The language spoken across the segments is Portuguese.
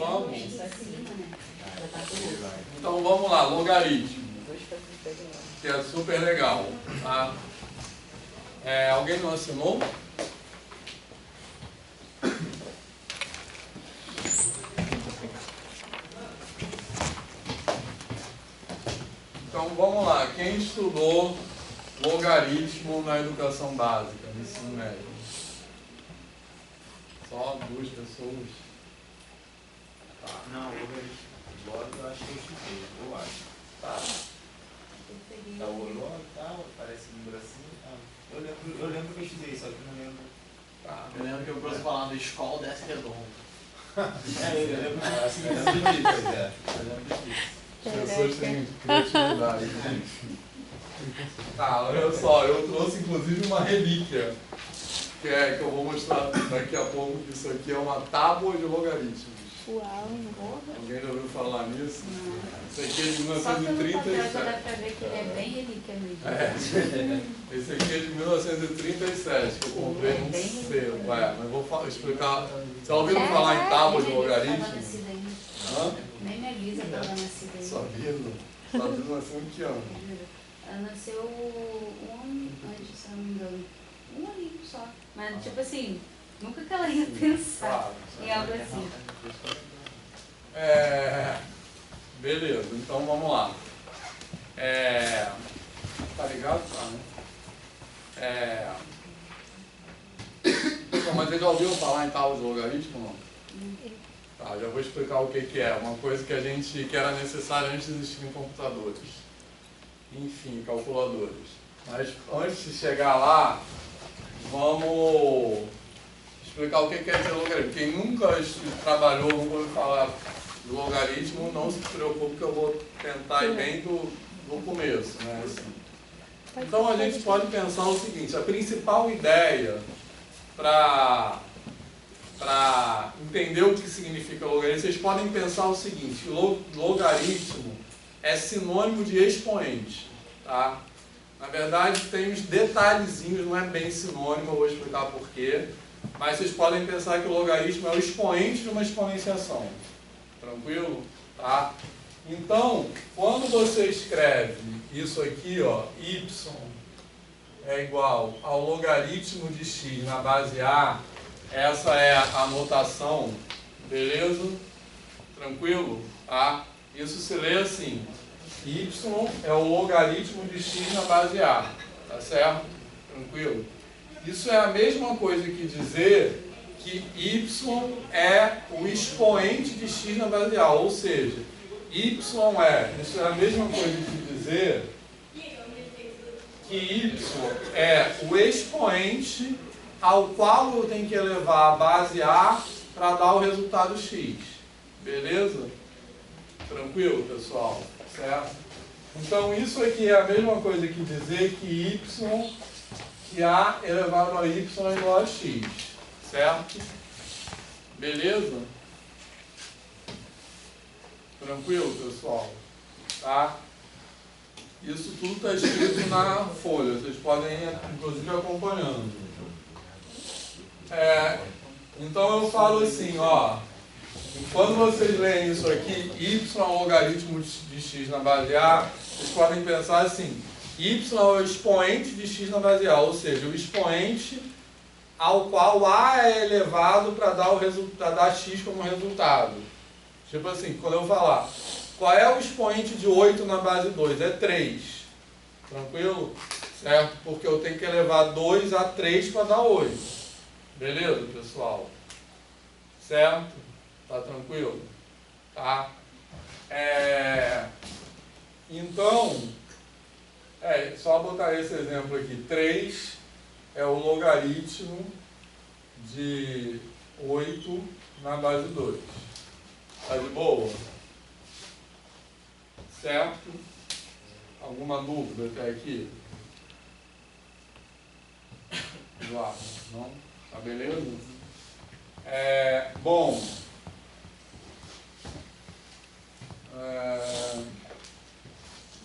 Vamos? Então vamos lá, logaritmo. Que é super legal. Tá? Alguém não assinou? Então vamos lá, quem estudou logaritmo na educação básica, no ensino médio? Só 2 pessoas? Tá. Não, logaritmo. Log eu acho que eu estudei, eu acho. Tá. Tá o log e tal, parece um número assim. Eu lembro que eu estudei, só que eu não lembro. Tá. Eu lembro que o professor falava escola desce redondo. Eu lembro assim, eu lembro disso, Eu lembro disso. As pessoas têm criatividade. Tá, olha só, eu trouxe inclusive uma relíquia, que eu vou mostrar daqui a pouco, que isso aqui é uma tábua de logaritmos. Uau! Alguém já ouviu falar nisso? Não. Esse aqui é de Só pelo papel já dá 1937. pra ver que ele é bem relíquia mesmo. Esse aqui é de 1937, que eu comprei num sebo. Mas vou explicar. Vocês já ouviram falar em tábua de logaritmos? Hã? Nem minha Lisa estava nascida aí. Sabino? Sabino nasceu em que ano? Ela nasceu um ano antes, se eu não me engano. Um aninho só. Mas, tipo assim, nunca que ela ia pensar em algo assim. Beleza, então vamos lá. Tá ligado? Tá, né? Bom, mas vocês já ouviram falar em tábua de logaritmo ou não? Tá, já vou explicar o que é. Uma coisa que era necessária antes de existirem computadores. Enfim, calculadores. Mas antes de chegar lá, vamos explicar o que é ser logaritmo. Quem nunca trabalhou, nunca ouviu falar de logaritmo, não se preocupe que eu vou tentar ir bem do começo, né? Assim. Então a gente pode pensar o seguinte, a principal ideia para entender o que significa logaritmo, vocês podem pensar o seguinte, logaritmo é sinônimo de expoente, tá? Na verdade tem uns detalhezinhos, não é bem sinônimo, eu vou explicar por quê, mas vocês podem pensar que o logaritmo é o expoente de uma exponenciação, tranquilo? Tá? Então, quando você escreve isso aqui, ó, y é igual ao logaritmo de x na base A, essa é a notação, beleza? Tranquilo? Tá? Isso se lê assim, y é o logaritmo de x na base A, tá certo? Tranquilo? Isso é a mesma coisa que dizer que y é o expoente de x na base A, ou seja, isso é a mesma coisa que dizer que y é o expoente ao qual eu tenho que elevar a base A para dar o resultado x. Beleza? Tranquilo, pessoal? Certo? Então isso aqui é a mesma coisa que dizer que A elevado a y é igual a x. Certo? Beleza? Tranquilo, pessoal? Tá? Isso tudo está escrito na folha. Vocês podem ir, inclusive, acompanhando. Então eu falo assim, ó. Quando vocês leem isso aqui, y é um logaritmo de x na base A, vocês podem pensar assim, y é o expoente de x na base A, ou seja, o expoente ao qual A é elevado para dar x como resultado. Tipo assim, quando eu falar, qual é o expoente de 8 na base 2? É 3. Tranquilo? Certo? Porque eu tenho que elevar 2 a 3 para dar 8. Beleza, pessoal? Certo? Tá tranquilo? Tá? Então, só botar esse exemplo aqui. 3 é o logaritmo de 8 na base 2. Tá de boa? Certo? Alguma dúvida até aqui? Eduardo, não? Tá beleza? Bom.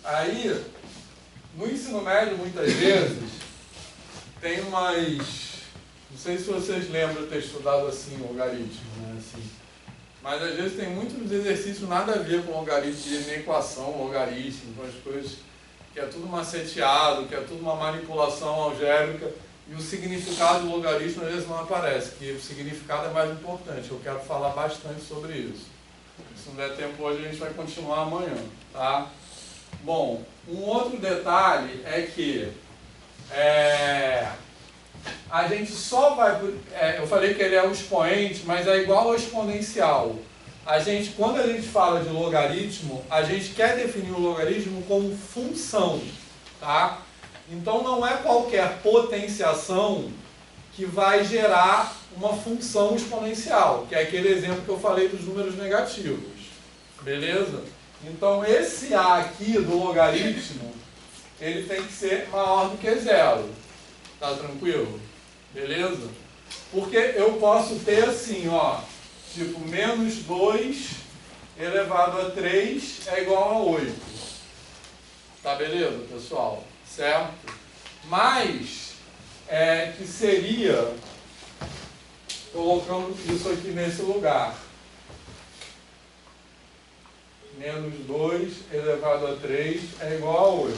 Aí, no ensino médio, muitas vezes, tem umas... Não sei se vocês lembram de ter estudado assim, logaritmo, né? Assim, mas às vezes tem muitos exercícios nada a ver com logaritmo, nem equação, logaritmo, com as coisas que é tudo maceteado, que é tudo uma manipulação algébrica, e o significado do logaritmo às vezes não aparece, que o significado é mais importante. Eu quero falar bastante sobre isso. Se não der tempo hoje, a gente vai continuar amanhã, tá? Bom, um outro detalhe é que a gente só vai... eu falei que ele é um expoente, mas é igual ao exponencial. Quando a gente fala de logaritmo, a gente quer definir o logaritmo como função, tá? Então não é qualquer potenciação que vai gerar uma função exponencial, que é aquele exemplo que eu falei dos números negativos. Beleza? Então esse A aqui do logaritmo, ele tem que ser maior do que zero. Tá tranquilo? Beleza? Porque eu posso ter assim, ó, tipo, menos 2 elevado a 3 é igual a 8. Tá beleza, pessoal? Certo? Mas, que seria, colocando isso aqui nesse lugar. Menos 2 elevado a 3 é igual a 8.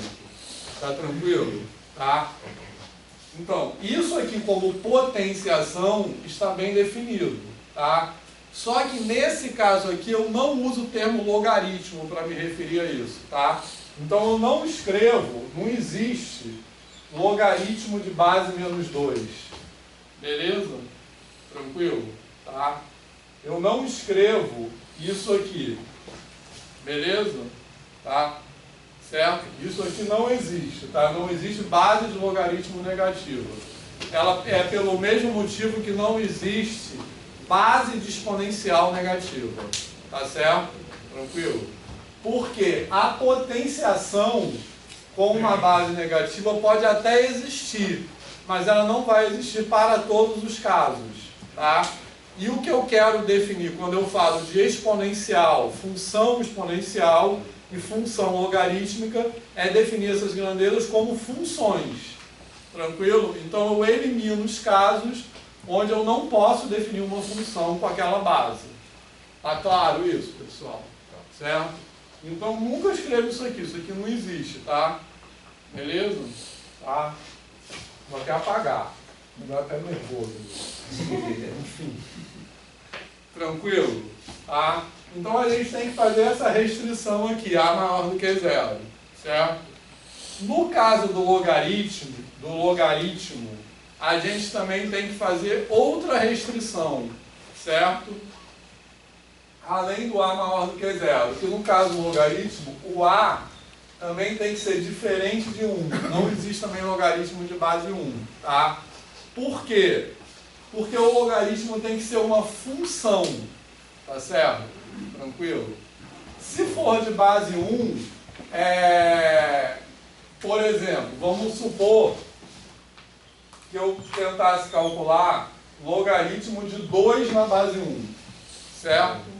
Tá tranquilo? Tá? Então, isso aqui como potenciação está bem definido. Tá? Só que nesse caso aqui eu não uso o termo logaritmo para me referir a isso. Tá? Então eu não escrevo, não existe logaritmo de base menos 2. Beleza? Tranquilo? Tá? Eu não escrevo isso aqui. Beleza? Tá? Certo? Isso aqui não existe, tá? Não existe base de logaritmo negativa. Ela é pelo mesmo motivo que não existe base de exponencial negativa. Tá certo? Tranquilo? Porque a potenciação com uma base negativa pode até existir, mas ela não vai existir para todos os casos, tá? E o que eu quero definir quando eu falo de exponencial, função exponencial e função logarítmica é definir essas grandezas como funções. Tranquilo? Então eu elimino os casos onde eu não posso definir uma função com aquela base. Tá claro isso, pessoal? Certo? Então nunca escreva isso aqui não existe, tá? Beleza? Tá? Vou até apagar. Vou até nervoso. Enfim. Tranquilo? Tá? Então a gente tem que fazer essa restrição aqui, A maior do que zero. Certo? No caso do logaritmo, a gente também tem que fazer outra restrição. Certo? Além do A maior do que zero. Que no caso do logaritmo, o A também tem que ser diferente de 1. Não existe também logaritmo de base 1. Tá? Por quê? Porque o logaritmo tem que ser uma função. Tá certo? Tranquilo? Se for de base 1, por exemplo, vamos supor que eu tentasse calcular logaritmo de 2 na base 1. Certo?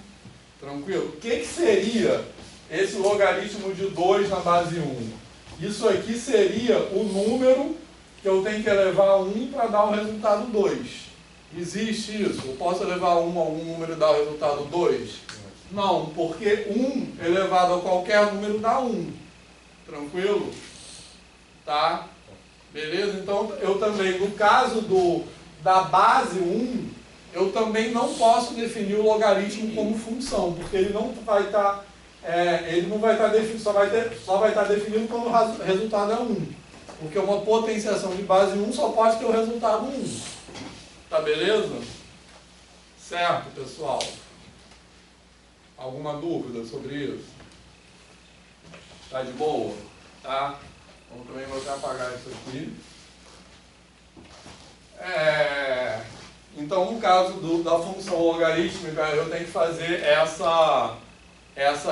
Tranquilo? O que seria esse logaritmo de 2 na base 1? Isso aqui seria o número que eu tenho que elevar a 1 para dar o resultado 2. Existe isso? Eu posso elevar 1 a algum número e dar o resultado 2? Não, porque 1 elevado a qualquer número dá 1. Tranquilo? Tá? Beleza? Então, eu também, no caso da base 1, eu também não posso definir o logaritmo como função, porque ele não vai estar, só vai estar definido quando o resultado é 1. Porque uma potenciação de base 1 só pode ter o resultado 1. Tá beleza? Certo, pessoal? Alguma dúvida sobre isso? Tá de boa? Tá? Então também vou até apagar isso aqui. Então, no caso da função logarítmica, eu tenho que fazer essa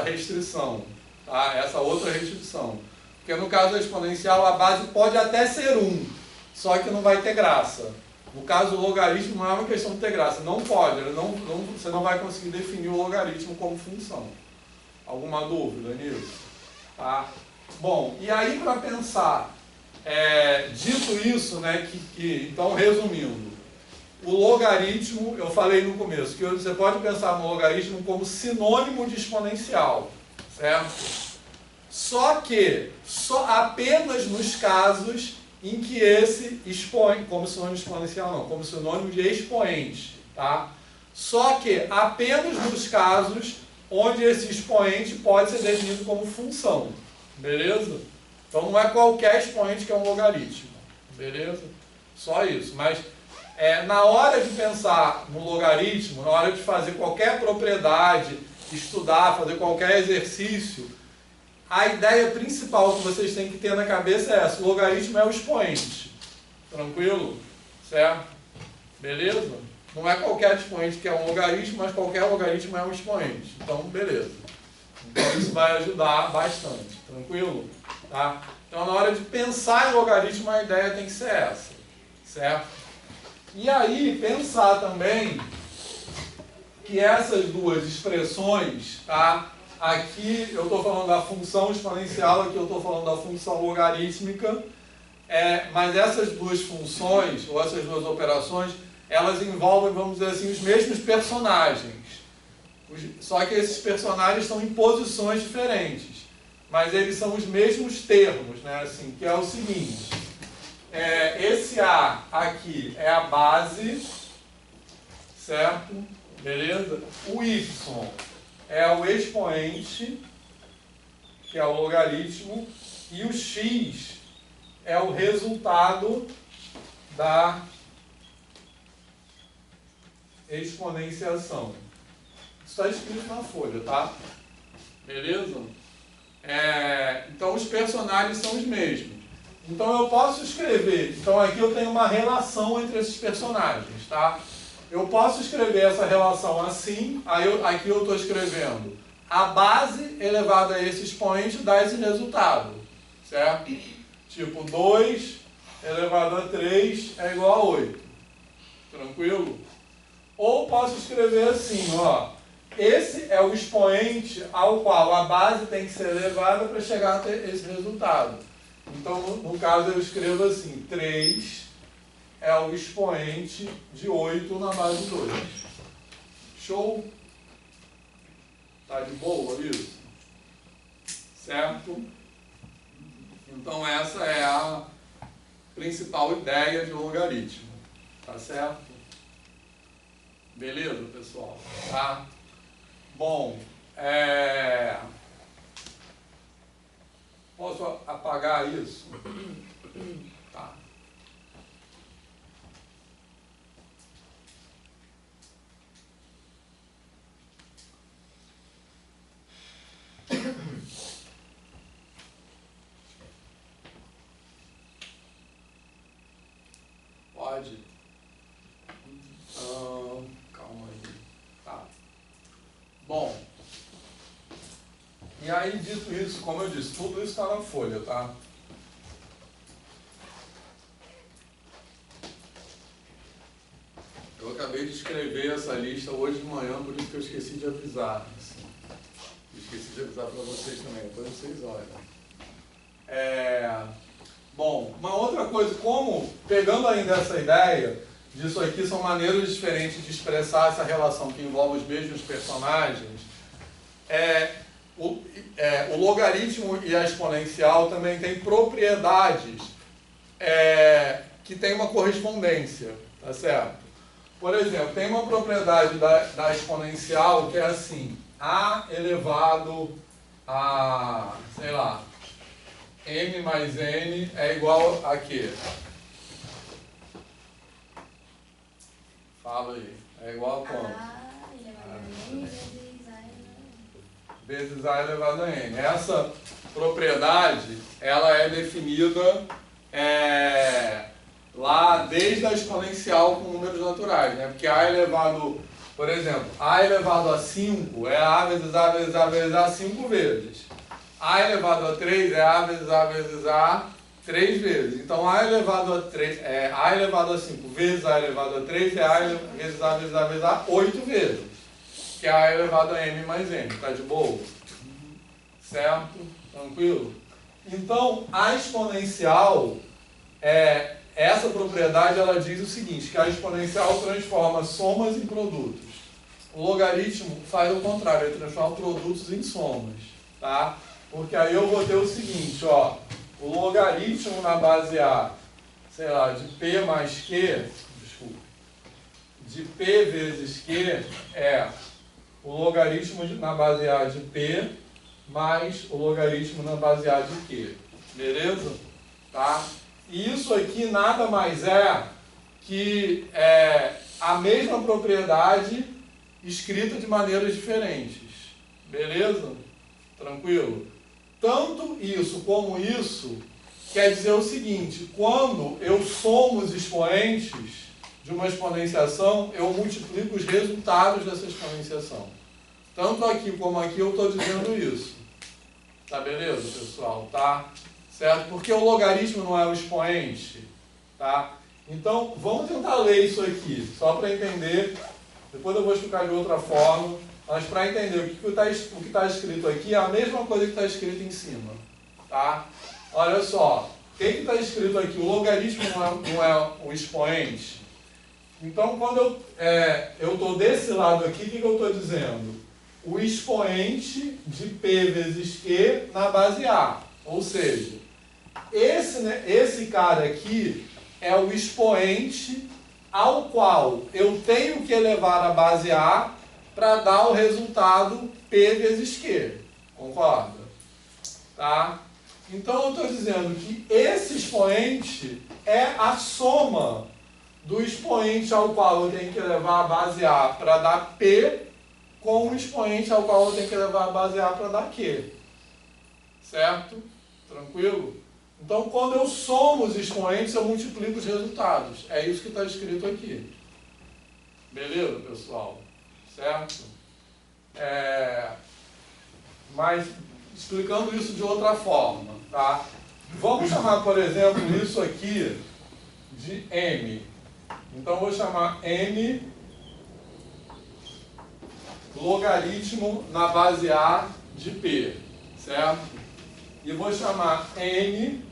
restrição, tá? Essa outra restrição. Porque no caso da exponencial, a base pode até ser 1, só que não vai ter graça. No caso do logaritmo, não é uma questão de ter graça. Não pode, você não vai conseguir definir o logaritmo como função. Alguma dúvida nisso? Tá? Bom, e aí para pensar, dito isso, né, então resumindo, o logaritmo, eu falei no começo, que você pode pensar no logaritmo como sinônimo de exponencial, certo? Só que apenas nos casos em que esse expõe, como sinônimo de exponencial não, como sinônimo de expoente, tá? Só que apenas nos casos onde esse expoente pode ser definido como função, beleza? Então não é qualquer expoente que é um logaritmo, beleza? Só isso, mas na hora de pensar no logaritmo, na hora de fazer qualquer propriedade, estudar, fazer qualquer exercício, a ideia principal que vocês têm que ter na cabeça é essa: o logaritmo é o expoente. Tranquilo? Certo? Beleza? Não é qualquer expoente que é um logaritmo, mas qualquer logaritmo é um expoente. Então, beleza. Então, isso vai ajudar bastante. Tranquilo? Tá? Então, na hora de pensar em logaritmo, a ideia tem que ser essa. Certo? E aí, pensar também que essas duas expressões, tá? Aqui eu estou falando da função exponencial, aqui eu estou falando da função logarítmica, mas essas duas funções, ou essas duas operações, elas envolvem, vamos dizer assim, os mesmos personagens. Só que esses personagens estão em posições diferentes, mas eles são os mesmos termos, né? Assim, que é o seguinte, esse A aqui é a base, certo? Beleza? O Y é o expoente, que é o logaritmo, e o x é o resultado da exponenciação. Isso está escrito na folha, tá? Beleza? Então os personagens são os mesmos. Então eu posso escrever, então aqui eu tenho uma relação entre esses personagens, tá? Eu posso escrever essa relação assim, aqui eu estou escrevendo a base elevada a esse expoente dá esse resultado, certo? Tipo, 2 elevado a 3 é igual a 8. Tranquilo? Ou posso escrever assim, ó, esse é o expoente ao qual a base tem que ser elevada para chegar a ter esse resultado. Então, no caso, eu escrevo assim, 3 é o expoente de 8 na base 2. Show? Tá de boa isso? Certo? Então essa é a principal ideia de um logaritmo. Tá certo? Beleza, pessoal? Tá? Bom, posso apagar isso? Tá. Pode. Calma aí. Tá. Bom. E aí, dito isso, como eu disse, tudo isso está na folha, tá? Eu acabei de escrever essa lista hoje de manhã, por isso que eu esqueci de avisar. Assim. Esqueci de avisar para vocês também, depois vocês olham. Bom, uma outra coisa, como, pegando ainda essa ideia, disso aqui são maneiras diferentes de expressar essa relação que envolve os mesmos personagens, o logaritmo e a exponencial também têm propriedades que têm uma correspondência, tá certo? Por exemplo, tem uma propriedade da exponencial que é assim, a elevado a, sei lá, m mais n é igual a quê? Fala aí. É igual a quanto? A elevado a n vezes a elevado a n. Essa propriedade, ela é definida lá desde a exponencial com números naturais, né? Porque a elevado, por exemplo, a elevado a 5 é a vezes a vezes a vezes a 5 vezes. A elevado a 3 é a vezes a 3 vezes. Então, a elevado a 3 é a elevado a 5 vezes a elevado a 3 é a vezes a vezes a vezes a 8 vezes. Que é a elevado a m mais n. Tá de boa? Certo? Tranquilo? Então, a exponencial essa propriedade ela diz o seguinte, que a exponencial transforma somas em produtos. O logaritmo faz o contrário, ele transforma produtos em somas, tá? Porque aí eu vou ter o seguinte, ó, o logaritmo na base A, sei lá, de P mais Q, desculpa, de P vezes Q é o logaritmo na base A de P mais o logaritmo na base A de Q, beleza? Tá? E isso aqui nada mais é que a mesma propriedade escrita de maneiras diferentes, beleza? Tranquilo? Tanto isso como isso quer dizer o seguinte, quando eu somo os expoentes de uma exponenciação, eu multiplico os resultados dessa exponenciação. Tanto aqui como aqui eu estou dizendo isso. Tá beleza, pessoal? Tá? Certo? Porque o logaritmo não é o expoente. Tá? Então, vamos tentar ler isso aqui, só para entender. Depois eu vou explicar de outra forma. Mas para entender o que está escrito aqui é a mesma coisa que está escrito em cima. Tá? Olha só. O que está escrito aqui? O logaritmo não é o expoente. Então, quando eu estou desse lado aqui, o que eu estou dizendo? O expoente de P vezes Q na base A. Ou seja, esse cara aqui é o expoente ao qual eu tenho que elevar a base A para dar o resultado P vezes Q. Concorda? Tá? Então, eu estou dizendo que esse expoente é a soma do expoente ao qual eu tenho que levar a base A para dar P com o expoente ao qual eu tenho que levar a base A para dar Q. Certo? Tranquilo? Então, quando eu somo os expoentes, eu multiplico os resultados. É isso que está escrito aqui. Beleza, pessoal? Certo? Mas, explicando isso de outra forma, tá? Vamos chamar, por exemplo, isso aqui de M. Então, eu vou chamar M logaritmo na base A de P, certo? E vou chamar N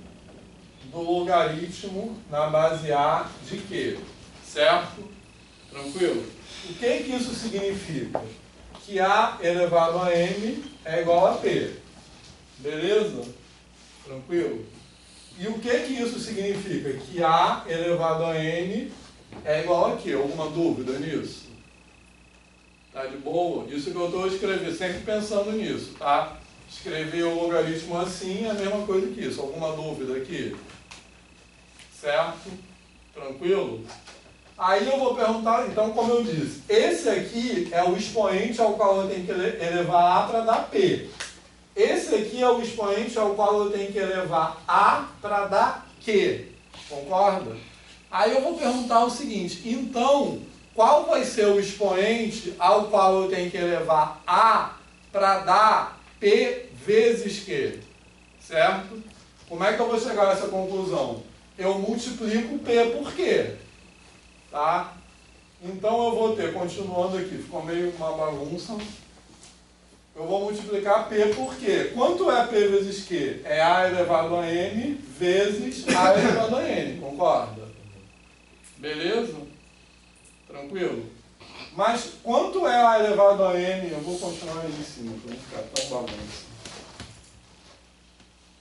do logaritmo na base A de Q, certo? Tranquilo? O que isso significa? Que A elevado a M é igual a P, beleza? Tranquilo? E o que isso significa? Que A elevado a N é igual a Q. Alguma dúvida nisso? Tá de boa? Isso que eu estou escrevendo, sempre pensando nisso, tá? Escrever o logaritmo assim é a mesma coisa que isso. Alguma dúvida aqui? Certo? Tranquilo? Aí eu vou perguntar, então, como eu disse, esse aqui é o expoente ao qual eu tenho que elevar A para dar P. Esse aqui é o expoente ao qual eu tenho que elevar A para dar Q. Concorda? Aí eu vou perguntar o seguinte, então, qual vai ser o expoente ao qual eu tenho que elevar A para dar P vezes Q? Certo? Como é que eu vou chegar a essa conclusão? Eu multiplico P por Q. Tá? Então eu vou ter, continuando aqui, ficou meio uma bagunça. Eu vou multiplicar P por Q. Quanto é P vezes Q? É A elevado a M vezes A elevado a N. Concorda? Beleza? Tranquilo? Mas quanto é A elevado a N? Eu vou continuar aí em cima, para não ficar tão bagunça.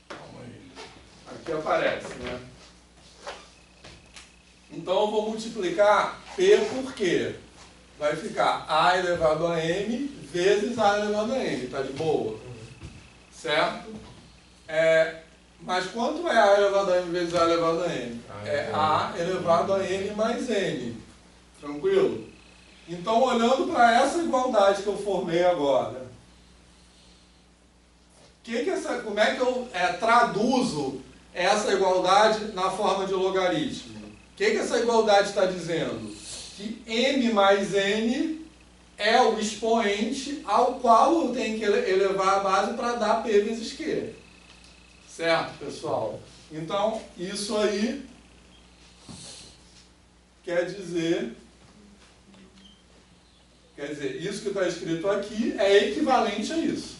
Calma aí. Aqui aparece, né? Então eu vou multiplicar P por Q. Vai ficar A elevado a M vezes A elevado a N. Tá de boa? Certo? Mas quanto é A elevado a M vezes A elevado a N? É A elevado a N mais N. Tranquilo? Então, olhando para essa igualdade que eu formei agora, como é que eu traduzo essa igualdade na forma de logaritmo? O que essa igualdade está dizendo? Que M mais N é o expoente ao qual eu tenho que elevar a base para dar P vezes Q. Certo, pessoal? Então, isso aí quer dizer, isso que está escrito aqui é equivalente a isso.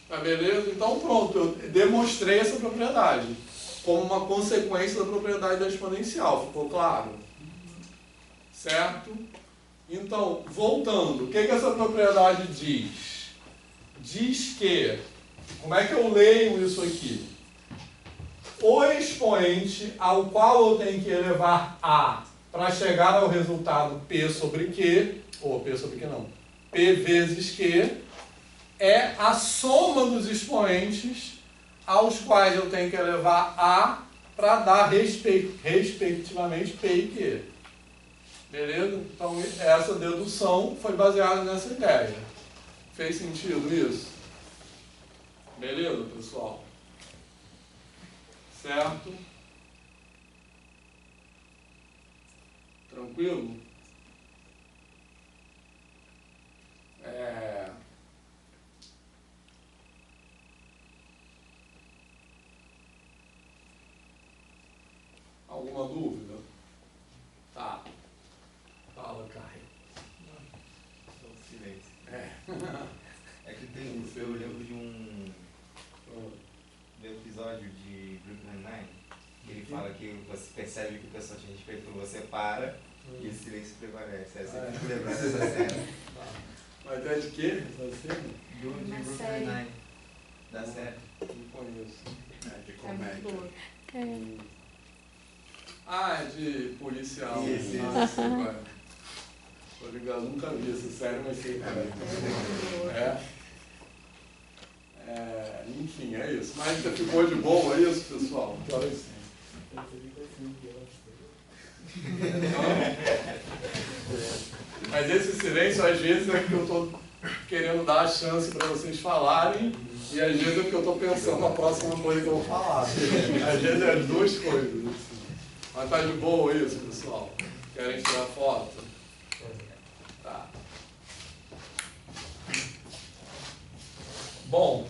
Tá beleza? Então, pronto, eu demonstrei essa propriedade. como uma consequência da propriedade da exponencial. Ficou claro? Certo? Então, voltando, o que essa propriedade diz? Diz que, como é que eu leio isso aqui? O expoente ao qual eu tenho que elevar A para chegar ao resultado P sobre Q, ou P sobre Q não, P vezes Q, é a soma dos expoentes aos quais eu tenho que elevar A para dar respectivamente P e Q. Beleza? Então, essa dedução foi baseada nessa ideia. Fez sentido isso? Beleza, pessoal? Certo? Tranquilo? Alguma dúvida? Tá. Fala, Caio. Silêncio. É que tem, eu lembro de um episódio de Brooklyn Nine-Nine, que ele fala que você percebe que o pessoal te respeita quando você para e o silêncio prevalece. Aí você tem que lembrar dessa cena. Mas é de quê? Essa cena? De Brooklyn Nine-Nine. Da série. Não conheço. É de É muito boa. Ah, é de policial. Isso. Tô ligado, nunca vi essa série, mas sei que enfim, é isso. Mas ficou de boa, é isso, pessoal? Que horas são? Mas esse silêncio, às vezes, é porque eu estou querendo dar a chance para vocês falarem, e às vezes é porque eu estou pensando na próxima coisa que eu vou falar. Às vezes é as duas coisas. Assim. Mas tá de boa isso, pessoal? Querem tirar foto? Tá. Bom,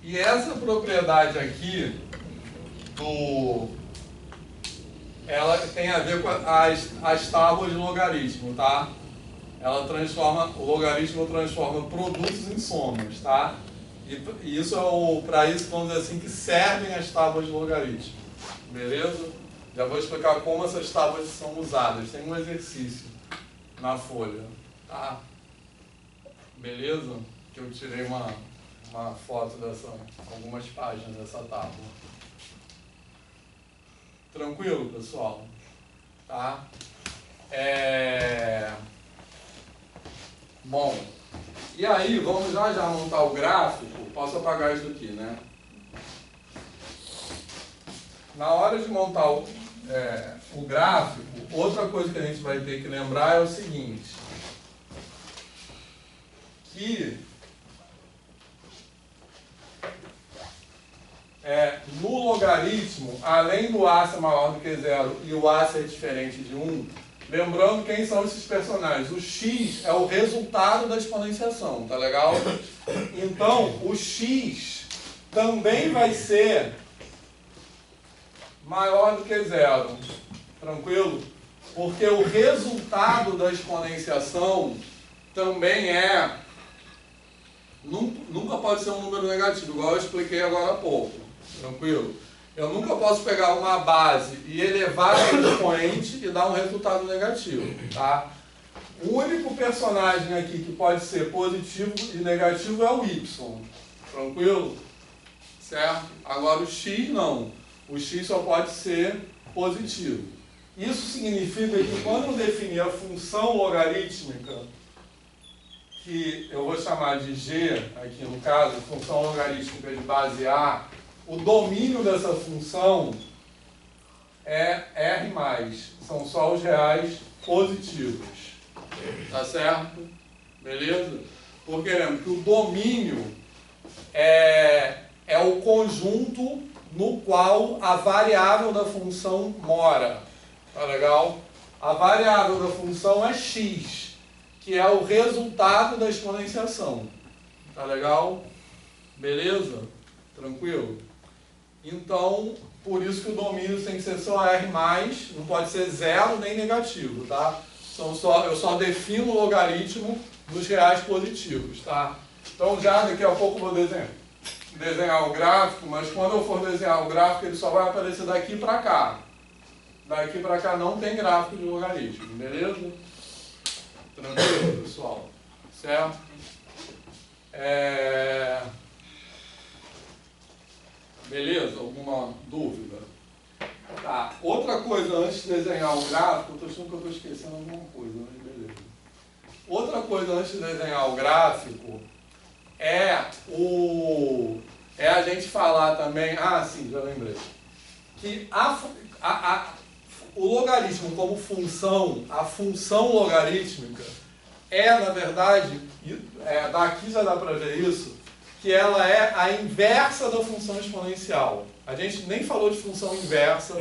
e essa propriedade aqui ela tem a ver com as tábuas de logaritmo, tá? O logaritmo transforma produtos em somas, tá? E isso é para isso, vamos dizer assim, que servem as tábuas de logaritmo. Beleza? Já vou explicar como essas tábuas são usadas. Tem um exercício na folha, tá? Beleza? Que eu tirei uma foto algumas páginas dessa tábua. Tranquilo, pessoal? Tá? Bom, e aí, vamos já montar o gráfico. Posso apagar isso aqui, né? Na hora de montar o gráfico, outra coisa que a gente vai ter que lembrar é o seguinte, que no logaritmo, além do A ser maior do que 0 e o A ser diferente de 1, lembrando quem são esses personagens. O x é o resultado da exponenciação, tá legal? Então, o x também vai ser maior do que 0, tranquilo? Porque o resultado da exponenciação também nunca pode ser um número negativo, igual eu expliquei agora há pouco, tranquilo? Eu nunca posso pegar uma base e elevar o expoente e dar um resultado negativo, tá? O único personagem aqui que pode ser positivo e negativo é o y, tranquilo? Certo? Agora o x não. O x só pode ser positivo. Isso significa que quando eu definir a função logarítmica, que eu vou chamar de g, aqui no caso, função logarítmica de base A, o domínio dessa função é R+, são só os reais positivos. Tá certo? Beleza? Porque lembra que o domínio é o conjunto no qual a variável da função mora. Tá legal? A variável da função é x, que é o resultado da exponenciação. Tá legal? Beleza? Tranquilo? Então, por isso que o domínio tem que ser só R+, não pode ser zero nem negativo, tá? Eu só defino o logaritmo dos reais positivos, tá? Então, já daqui a pouco eu vou desenhar. desenhar o gráfico, mas quando eu for desenhar o gráfico, ele só vai aparecer daqui para cá. Daqui para cá não tem gráfico de logaritmo, beleza? Tranquilo, pessoal? Certo? Beleza? Alguma dúvida? Tá. Outra coisa antes de desenhar o gráfico, eu estou achando que eu estou esquecendo alguma coisa, mas beleza. Outra coisa antes de desenhar o gráfico é a gente falar também, sim, já lembrei, que o logaritmo como função, a função logarítmica na verdade, daqui já dá para ver isso, que ela é a inversa da função exponencial. A gente nem falou de função inversa,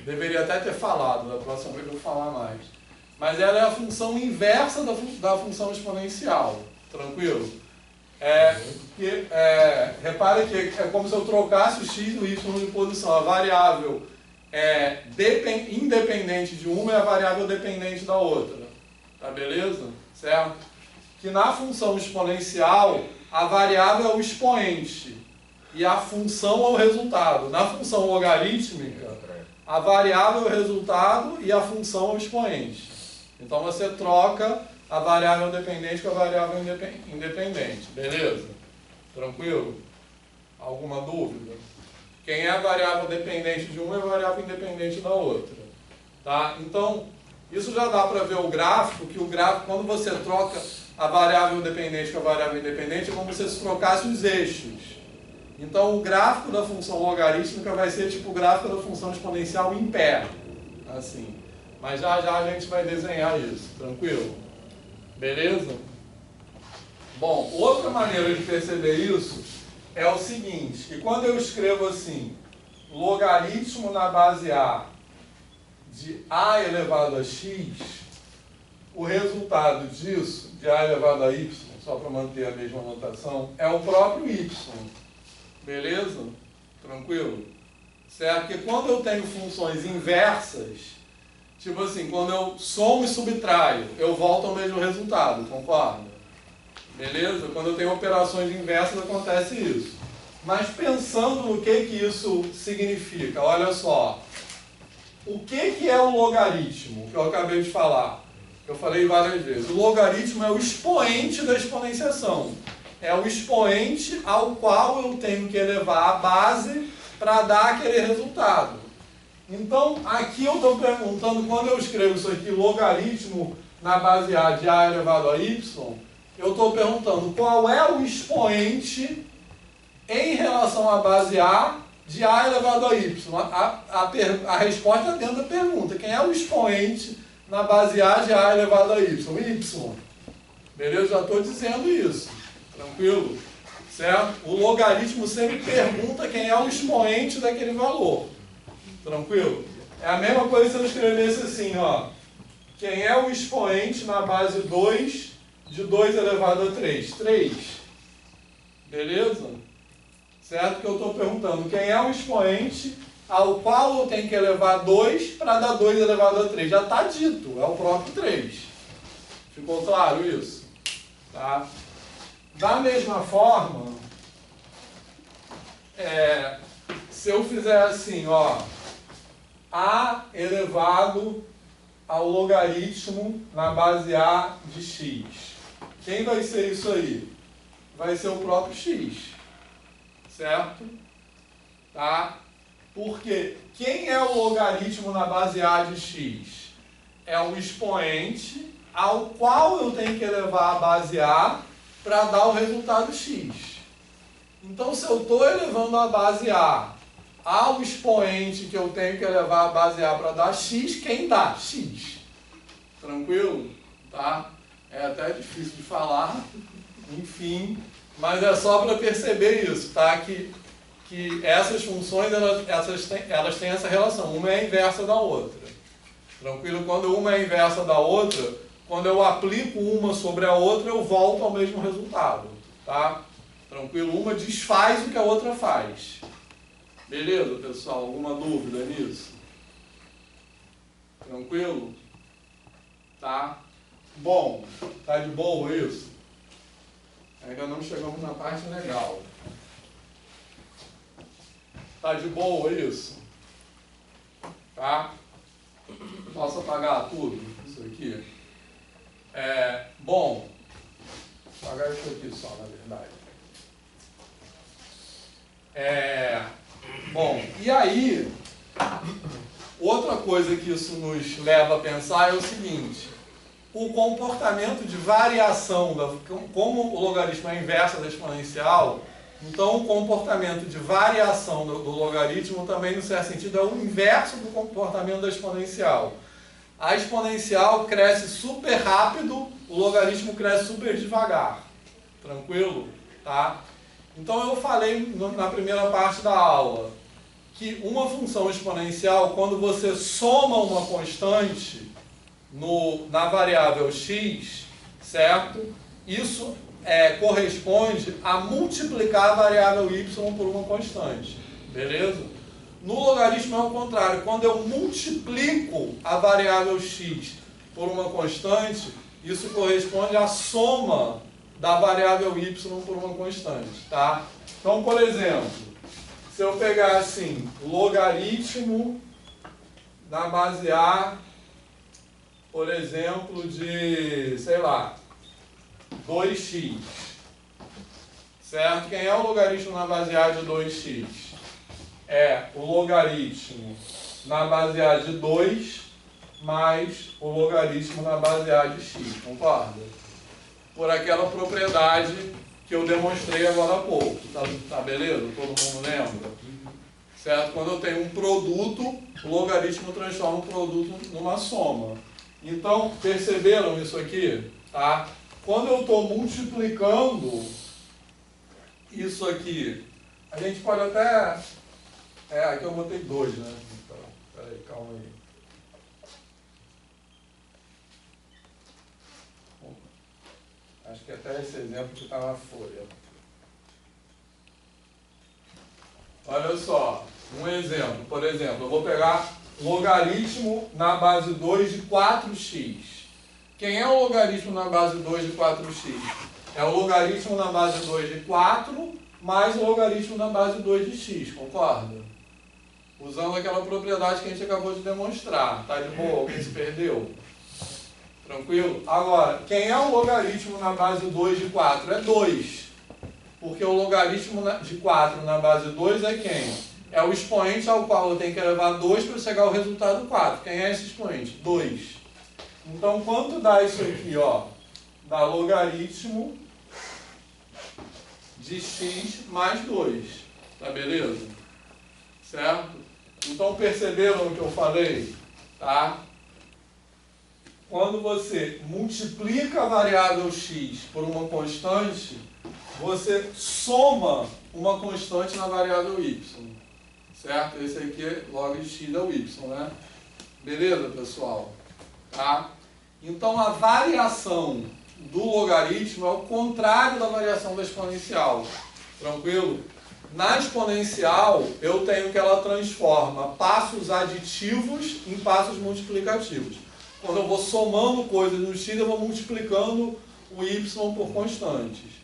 deveria até ter falado, da próxima vez eu vou falar mais. Mas ela é a função inversa da função exponencial, tranquilo? Repare que é como se eu trocasse o x e o y de posição. A variável independente de uma é a variável dependente da outra. Tá beleza? Certo? Que na função exponencial, a variável é o expoente e a função é o resultado. Na função logarítmica, a variável é o resultado e a função é o expoente. Então você troca a variável dependente com a variável independente. Beleza? Tranquilo? Alguma dúvida? Quem é a variável dependente de uma é a variável independente da outra. Tá? Então, isso já dá para ver o gráfico, que o gráfico, quando você troca a variável dependente com a variável independente, é como se você trocasse os eixos. Então, o gráfico da função logarítmica vai ser tipo o gráfico da função exponencial em pé. Assim. Mas já a gente vai desenhar isso. Tranquilo? Beleza? Bom, outra maneira de perceber isso é o seguinte, que quando eu escrevo assim, logaritmo na base A de A elevado a x, o resultado disso, de A elevado a y, só para manter a mesma notação, é o próprio y. Beleza? Tranquilo? Certo? Porque quando eu tenho funções inversas, tipo assim, quando eu somo e subtraio, eu volto ao mesmo resultado, concorda? Beleza? Quando eu tenho operações inversas, acontece isso. Mas pensando no que isso significa, olha só. O que é o logaritmo? Que eu acabei de falar. Eu falei várias vezes. O logaritmo é o expoente da exponenciação. É o expoente ao qual eu tenho que elevar a base para dar aquele resultado. Então, aqui eu estou perguntando, quando eu escrevo isso aqui, logaritmo na base A de A elevado a Y, eu estou perguntando qual é o expoente em relação à base A de A elevado a Y. A resposta é dentro da pergunta. Quem é o expoente na base A de A elevado a Y? Y. Beleza? Já estou dizendo isso. Tranquilo? Certo? O logaritmo sempre pergunta quem é o expoente daquele valor. Tranquilo? É a mesma coisa se eu escrevesse assim, ó. Quem é o expoente na base 2 de 2 elevado a 3? 3. Beleza? Certo? Que eu estou perguntando quem é o expoente ao qual eu tenho que elevar 2 para dar 2 elevado a 3. Já está dito, é o próprio 3. Ficou claro isso? Tá? Da mesma forma, se eu fizer assim, ó, A elevado ao logaritmo na base A de x. Quem vai ser isso aí? Vai ser o próprio x. Certo? Tá? Porque quem é o logaritmo na base A de x? É o expoente ao qual eu tenho que elevar a base A para dar o resultado x. Então, se eu estou elevando a base A ao expoente que eu tenho que elevar a base A para dar x, quem dá? X. Tranquilo? Tá? É até difícil de falar, enfim, mas é só para perceber isso, tá? Que essas funções, elas têm essa relação, uma é a inversa da outra. Tranquilo? Quando uma é a inversa da outra, quando eu aplico uma sobre a outra, eu volto ao mesmo resultado, tá? Tranquilo? Uma desfaz o que a outra faz. Beleza, pessoal? Alguma dúvida nisso? Tranquilo? Tá? Bom, tá de boa isso? Ainda não chegamos na parte legal. Tá de boa isso? Tá? Posso apagar tudo isso aqui? Bom, vou apagar isso aqui só, na verdade. Bom, e aí, outra coisa que isso nos leva a pensar é o seguinte: o comportamento de variação, como o logaritmo é inverso da exponencial, então o comportamento de variação do logaritmo também, no certo sentido, é o inverso do comportamento da exponencial. A exponencial cresce super rápido, o logaritmo cresce super devagar. Tranquilo? Tá? Então eu falei na primeira parte da aula que uma função exponencial, quando você soma uma constante na variável x, certo? Isso corresponde a multiplicar a variável y por uma constante. Beleza? No logaritmo é o contrário. Quando eu multiplico a variável x por uma constante, isso corresponde à soma da variável y por uma constante. Tá? Então, por exemplo, se eu pegar assim, logaritmo na base A, por exemplo, de, sei lá, 2x. Certo? Quem é o logaritmo na base A de 2x? É o logaritmo na base A de 2 mais o logaritmo na base A de x. Concorda? Por aquela propriedade que eu demonstrei agora há pouco. Tá beleza? Todo mundo lembra? Certo? Quando eu tenho um produto, o logaritmo transforma o produto numa soma. Então, perceberam isso aqui? Tá? Quando eu estou multiplicando isso aqui, a gente pode até... aqui eu botei 2, né? Então, peraí, calma aí. Acho que até esse exemplo que está na folha. Olha só, um exemplo. Por exemplo, eu vou pegar logaritmo na base 2 de 4x. Quem é o logaritmo na base 2 de 4x? É o logaritmo na base 2 de 4 mais o logaritmo na base 2 de x, concorda? Usando aquela propriedade que a gente acabou de demonstrar. Tá de boa? Alguém se perdeu? Tranquilo? Agora, quem é o logaritmo na base 2 de 4? É 2. Porque o logaritmo de 4 na base 2 é quem? É o expoente ao qual eu tenho que elevar 2 para chegar ao resultado 4. Quem é esse expoente? 2. Então, quanto dá isso aqui? Ó? Dá logaritmo de x mais 2. Tá beleza? Certo? Então, perceberam o que eu falei? Tá? Quando você multiplica a variável x por uma constante, você soma uma constante na variável y. Certo? Esse aqui é log de x é o y, né? Beleza, pessoal? Tá? Então, a variação do logaritmo é o contrário da variação da exponencial. Tranquilo? Na exponencial, eu tenho que ela transforma passos aditivos em passos multiplicativos. Quando eu vou somando coisas no x, eu vou multiplicando o y por constantes.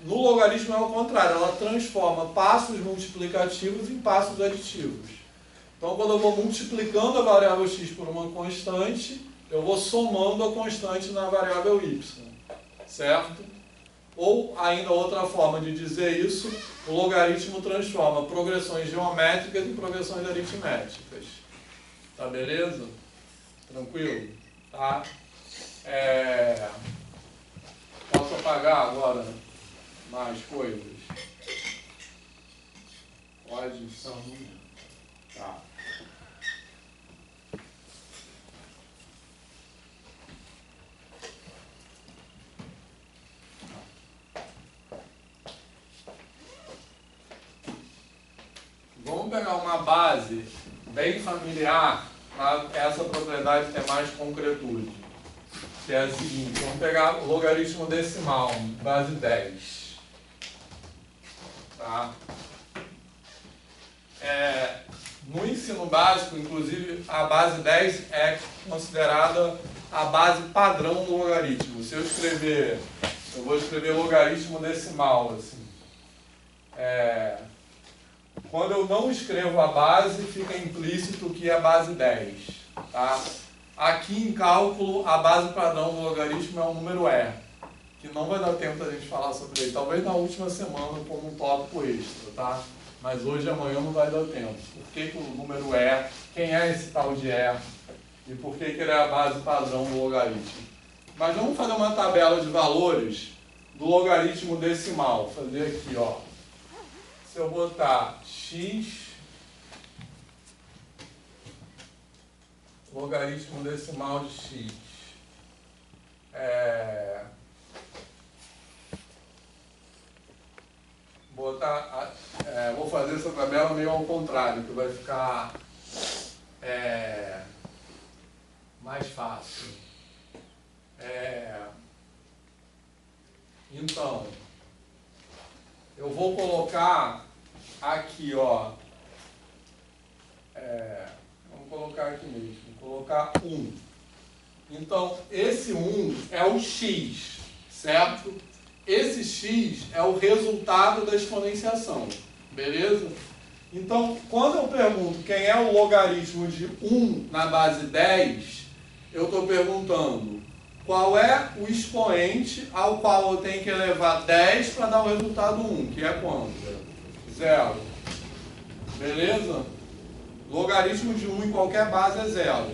No logaritmo é o contrário, ela transforma passos multiplicativos em passos aditivos. Então, quando eu vou multiplicando a variável x por uma constante, eu vou somando a constante na variável y. Certo? Ou, ainda outra forma de dizer isso, o logaritmo transforma progressões geométricas em progressões aritméticas. Tá beleza? Tranquilo? Tá? Posso apagar agora mais coisas? Pode? Tá. Vamos pegar uma base bem familiar para essa propriedade ter mais concretude. Que é a seguinte, vamos pegar o logaritmo decimal, base 10. Tá? No ensino básico, inclusive, a base 10 é considerada a base padrão do logaritmo. Se eu escrever, eu vou escrever logaritmo decimal, assim. Quando eu não escrevo a base, fica implícito que é base 10. Tá? Aqui em cálculo, a base padrão do logaritmo é o número E, que não vai dar tempo da gente falar sobre ele. Talvez na última semana como um tópico extra, tá? Mas hoje e amanhã não vai dar tempo. Por que que o número E? Quem é esse tal de E? E por que que ele é a base padrão do logaritmo? Mas vamos fazer uma tabela de valores do logaritmo decimal. Vou fazer aqui, ó. Se eu botar x, logaritmo decimal de x, vou fazer essa tabela meio ao contrário, que vai ficar mais fácil. Então, eu vou colocar aqui, ó, vamos colocar aqui mesmo, vou colocar 1. Então, esse 1 é o x, certo? Esse x é o resultado da exponenciação, beleza? Então, quando eu pergunto quem é o logaritmo de 1 na base 10, eu estou perguntando qual é o expoente ao qual eu tenho que elevar 10 para dar o resultado 1, que é quanto? 0. Beleza? Logaritmo de 1 em qualquer base é 0.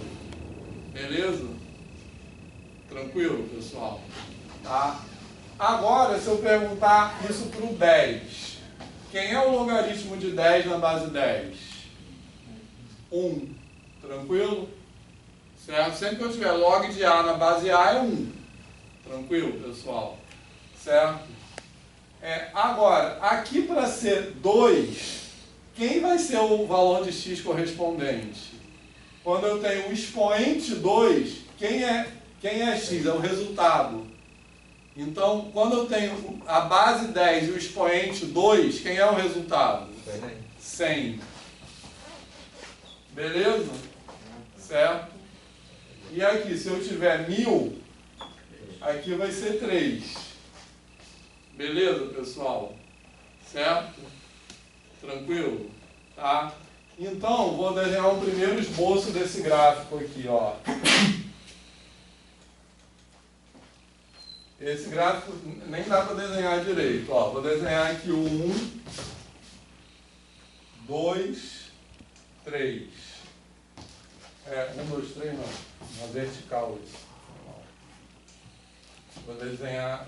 Beleza? Tranquilo, pessoal? Tá? Agora, se eu perguntar isso para o 10, quem é o logaritmo de 10 na base 10? 1. Tranquilo? Certo? Sempre que eu tiver log de A na base A é 1. Tranquilo, pessoal? Certo? Agora, aqui para ser 2, quem vai ser o valor de x correspondente? Quando eu tenho o expoente 2, quem é x? É o resultado. Então, quando eu tenho a base 10 e o expoente 2, quem é o resultado? 100. Beleza? Certo? E aqui, se eu tiver 1000, aqui vai ser 3. Beleza, pessoal? Certo? Tranquilo? Tá? Então, vou desenhar um primeiro esboço desse gráfico aqui, ó. Esse gráfico nem dá para desenhar direito, ó. Vou desenhar aqui o 1, 2, 3. 1, 2, 3 não. Uma vertical isso. Vou desenhar.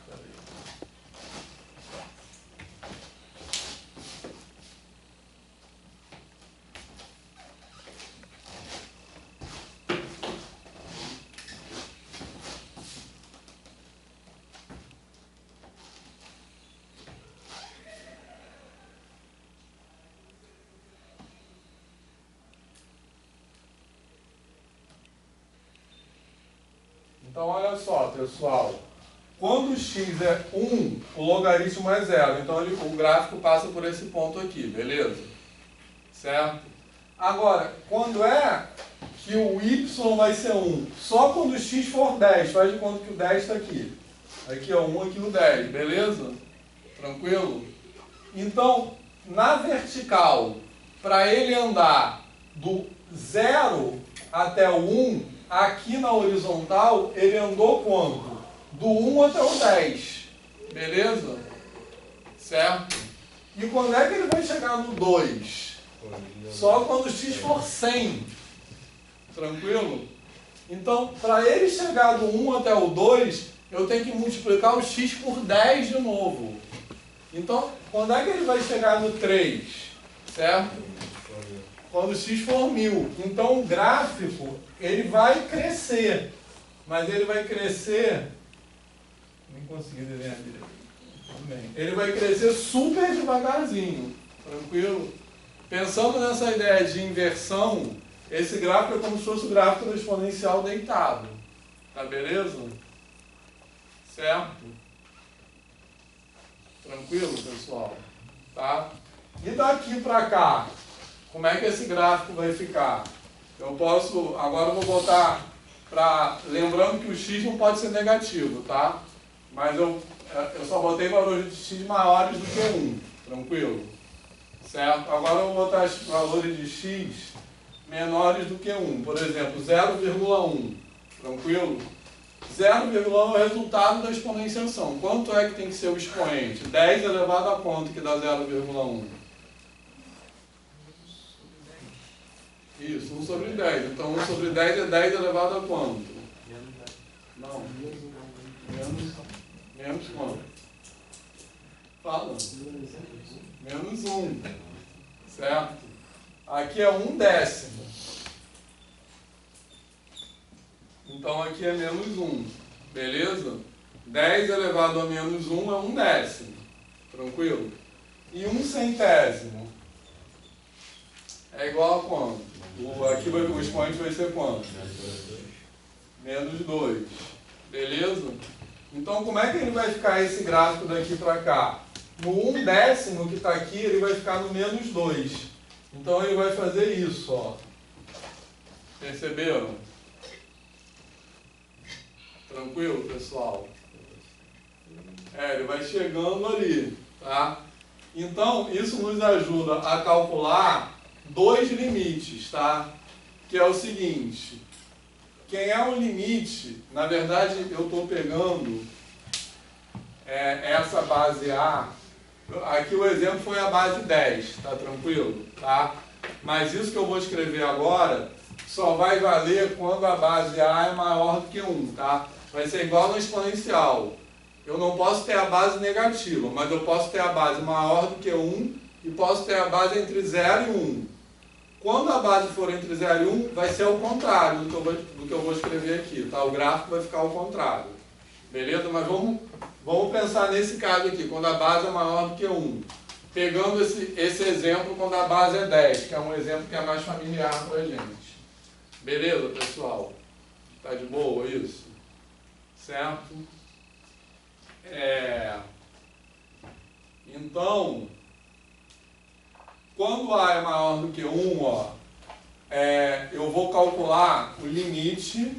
Então, olha só, pessoal. Quando x é 1, o logaritmo é 0. Então, o gráfico passa por esse ponto aqui, beleza? Certo? Agora, quando é que o y vai ser 1? Só quando o x for 10. Faz de conta que o 10 está aqui. Aqui é o 1, aqui o 10. Beleza? Tranquilo? Então, na vertical, para ele andar do 0 até o 1, aqui na horizontal, ele andou quanto? Do 1 até o 10. Beleza? Certo? E quando é que ele vai chegar no 2? Só quando o x for 100. Tranquilo? Então, para ele chegar do 1 até o 2, eu tenho que multiplicar o x por 10 de novo. Então, quando é que ele vai chegar no 3? Certo? Quando o x for 1000. Então, o gráfico, ele vai crescer. Mas ele vai crescer... Nem consegui desenhar direito. Tudo bem. Ele vai crescer super devagarzinho. Tranquilo? Pensando nessa ideia de inversão, esse gráfico é como se fosse o gráfico do exponencial deitado. Tá beleza? Certo? Tranquilo, pessoal? Tá? E daqui para cá, como é que esse gráfico vai ficar? Eu posso... Agora eu vou botar para... Lembrando que o x não pode ser negativo, tá? Mas eu só botei valores de x maiores do que 1. Tranquilo? certo? Agora eu vou botar os valores de x menores do que 1. Por exemplo, 0,1. Tranquilo? 0,1 é o resultado da exponenciação. Quanto é que tem que ser o expoente? 10 elevado a quanto que dá 0,1? Isso, 1 sobre 10. Então 1 sobre 10 é 10 elevado a quanto? Não. Menos quanto? Fala. Menos 1. Certo? Aqui é 1/10. Então aqui é menos 1. Beleza? 10 elevado a menos 1 é 1/10. Tranquilo? E 1/100 é igual a quanto? Aqui o expoente vai ser quanto? Menos 2. Beleza? Então como é que ele vai ficar esse gráfico daqui para cá? No 1/10 que está aqui, ele vai ficar no menos 2. Então ele vai fazer isso, ó. Perceberam? Tranquilo, pessoal? Ele vai chegando ali, tá? Então, isso nos ajuda a calcular dois limites, tá? Que é o seguinte, quem é o limite, na verdade eu estou pegando essa base A, aqui o exemplo foi a base 10, tá tranquilo? Tá? Mas isso que eu vou escrever agora só vai valer quando a base A é maior do que 1, tá? Vai ser igual no exponencial. Eu não posso ter a base negativa, mas eu posso ter a base maior do que 1 e posso ter a base entre 0 e 1. Quando a base for entre 0 e 1, vai ser ao contrário do que eu vou escrever aqui, tá? O gráfico vai ficar ao contrário. Beleza? Mas vamos pensar nesse caso aqui, quando a base é maior do que 1. Pegando esse exemplo quando a base é 10, que é um exemplo que é mais familiar para a gente. Beleza, pessoal? Tá de boa isso? Certo? Então, quando A é maior do que 1, ó, eu vou calcular o limite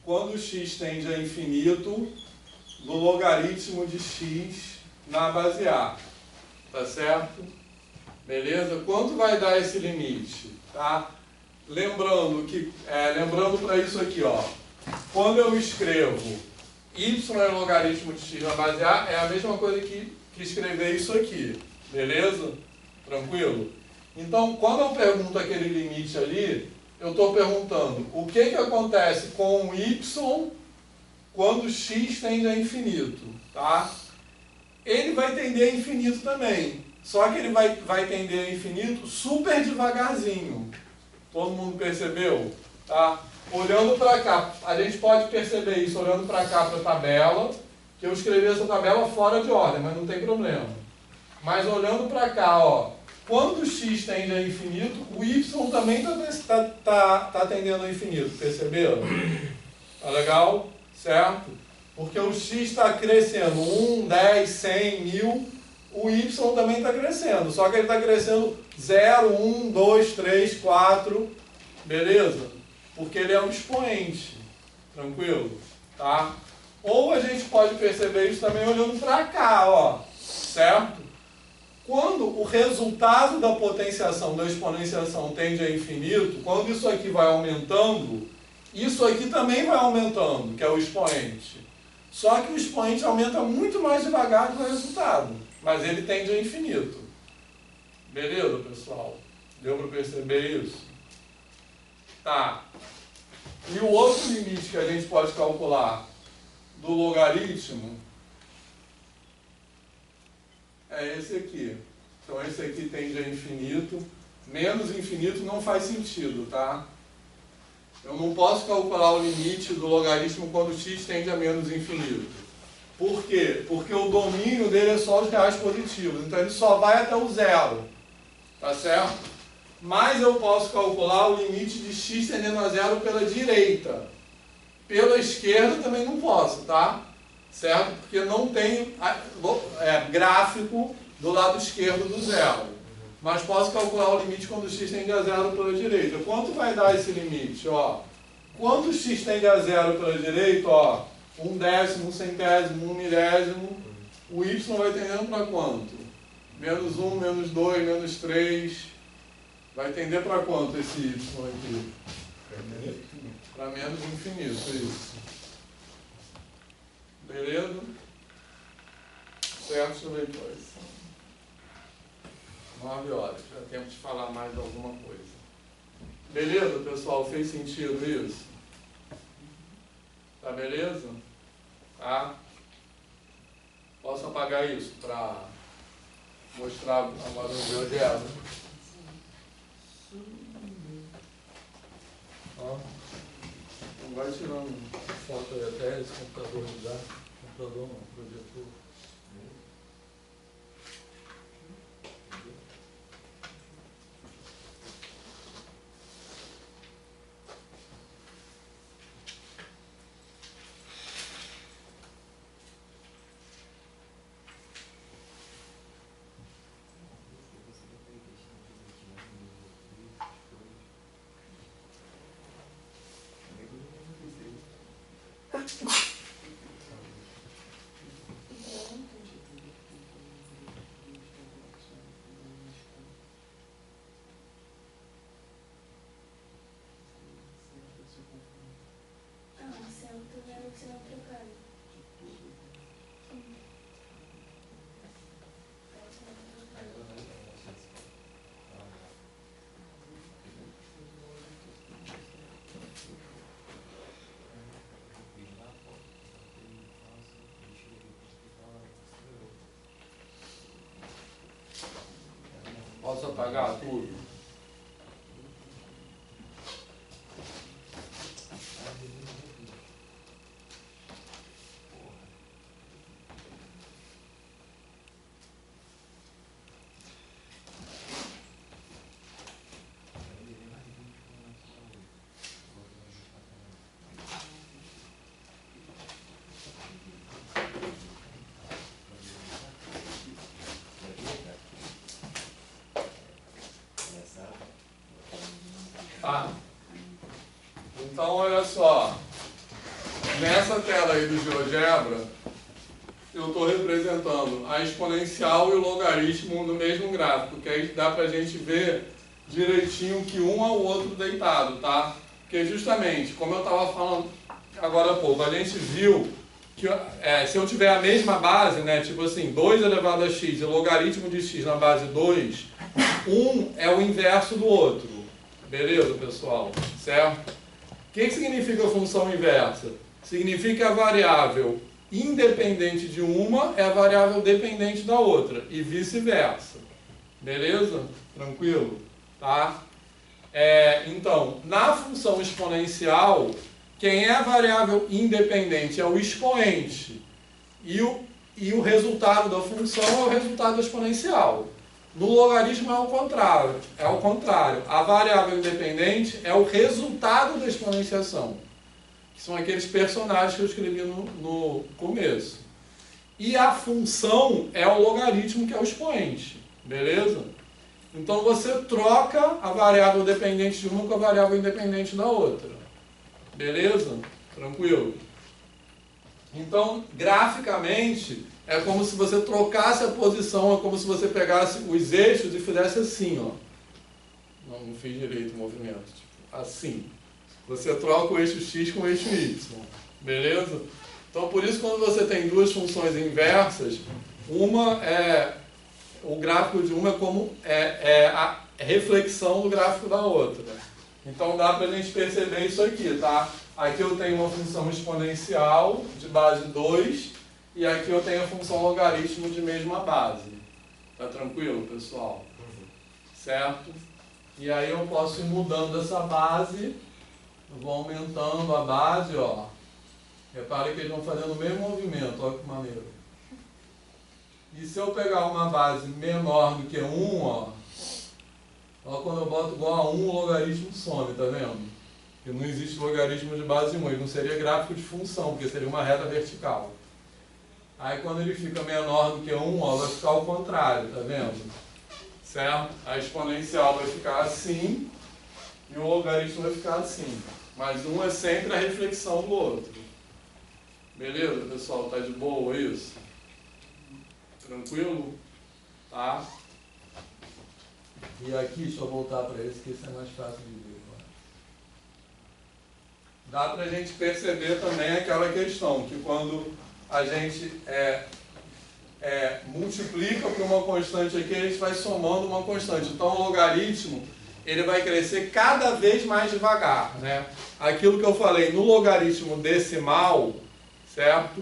quando x tende a infinito do logaritmo de x na base A. Tá certo? Beleza? Quanto vai dar esse limite? Tá? Lembrando para isso aqui, ó. Quando eu escrevo y é logaritmo de x na base A, é a mesma coisa que escrever isso aqui. Beleza? Tranquilo? Então, quando eu pergunto aquele limite ali, eu estou perguntando o que acontece com o y quando x tende a infinito. Tá? Ele vai tender a infinito também. Só que ele vai tender a infinito super devagarzinho. Todo mundo percebeu? Tá? Olhando para cá, a gente pode perceber isso olhando para cá para a tabela, que eu escrevi essa tabela fora de ordem, mas não tem problema. Mas olhando para cá, ó, quando o x tende a infinito, o y também tá tendendo a infinito, perceberam? Tá legal? Certo? Porque o x está crescendo 1, 10, 100, 1000, o y também está crescendo, só que ele está crescendo 0, 1, 2, 3, 4, beleza? Porque ele é um expoente, tranquilo? Tá? Ou a gente pode perceber isso também olhando para cá, ó, certo? Quando o resultado da potenciação, da exponenciação tende a infinito, quando isso aqui vai aumentando, isso aqui também vai aumentando, que é o expoente. Só que o expoente aumenta muito mais devagar que o resultado, mas ele tende a infinito. Beleza, pessoal? Deu para perceber isso? Tá. E o outro limite que a gente pode calcular do logaritmo é esse aqui. Então esse aqui tende a infinito. Menos infinito não faz sentido, tá? Eu não posso calcular o limite do logaritmo quando x tende a menos infinito. Por quê? Porque o domínio dele é só os reais positivos. Então ele só vai até o zero. Tá certo? Mas eu posso calcular o limite de x tendendo a zero pela direita. Pela esquerda também não posso, tá? Certo? Porque não tem gráfico do lado esquerdo do zero. Mas posso calcular o limite quando x tende a zero pela direita. Quanto vai dar esse limite? Ó, quando x tende a zero pela direita, ó, 1/10, 1/100, 1/1000, o y vai tendendo para quanto? Menos 1, menos 2, menos 3. Vai tender para quanto esse y aqui? Para menos infinito, é isso. Beleza? Certo, deixa eu ver aqui. 9 horas, já temos de falar mais alguma coisa. Beleza, pessoal? Fez sentido isso? Tá beleza? Tá? Posso apagar isso para mostrar agora o GeoGebra? Ó, não vai tirando foto aí até esse computador ligar. Computador não, projetor. Posso apagar tudo? Tá. Então, olha só. Nessa tela aí do GeoGebra, eu estou representando a exponencial e o logaritmo no mesmo gráfico, que aí dá pra gente ver direitinho que um ao outro deitado, tá? Porque justamente, como eu estava falando agora há pouco, a gente viu que se eu tiver a mesma base, né, tipo assim, 2 elevado a x e logaritmo de x na base 2, um é o inverso do outro. Beleza, pessoal? Certo? O que significa a função inversa? Significa que a variável independente de uma é a variável dependente da outra, e vice-versa. Beleza? Tranquilo? Tá? Então, na função exponencial, quem é a variável independente é o expoente, e o resultado da função é o resultado exponencial. No logaritmo é o contrário. A variável independente é o resultado da exponenciação, que são aqueles personagens que eu escrevi no começo. E a função é o logaritmo, que é o expoente. Beleza? Então você troca a variável dependente de uma com a variável independente da outra. Beleza? Tranquilo? Então, graficamente, é como se você trocasse a posição, é como se você pegasse os eixos e fizesse assim, ó. Não fiz direito o movimento. Tipo, assim. Você troca o eixo x com o eixo y. Beleza? Então, por isso, quando você tem duas funções inversas, o gráfico de uma é a reflexão do gráfico da outra. Então, dá pra gente perceber isso aqui, tá? Aqui eu tenho uma função exponencial de base 2, e aqui eu tenho a função logaritmo de mesma base. Tá tranquilo, pessoal? Certo? E aí eu posso ir mudando essa base, eu vou aumentando a base, ó. Repare que eles vão fazendo o mesmo movimento, olha que maneiro. E se eu pegar uma base menor do que 1, ó, quando eu boto igual a 1, o logaritmo some, tá vendo? Porque não existe logaritmo de base 1, ele não seria gráfico de função, porque seria uma reta vertical. Aí quando ele fica menor do que 1, ó, vai ficar ao contrário, tá vendo? Certo? A exponencial vai ficar assim e o logaritmo vai ficar assim. Mas um é sempre a reflexão do outro. Beleza, pessoal? Tá de boa isso? Tranquilo? Tá? E aqui, deixa eu voltar para esse, que esse é mais fácil de ver. Dá para a gente perceber também aquela questão, que quando a gente multiplica por uma constante aqui, a gente vai somando uma constante. Então o logaritmo ele vai crescer cada vez mais devagar, né? Aquilo que eu falei no logaritmo decimal, certo?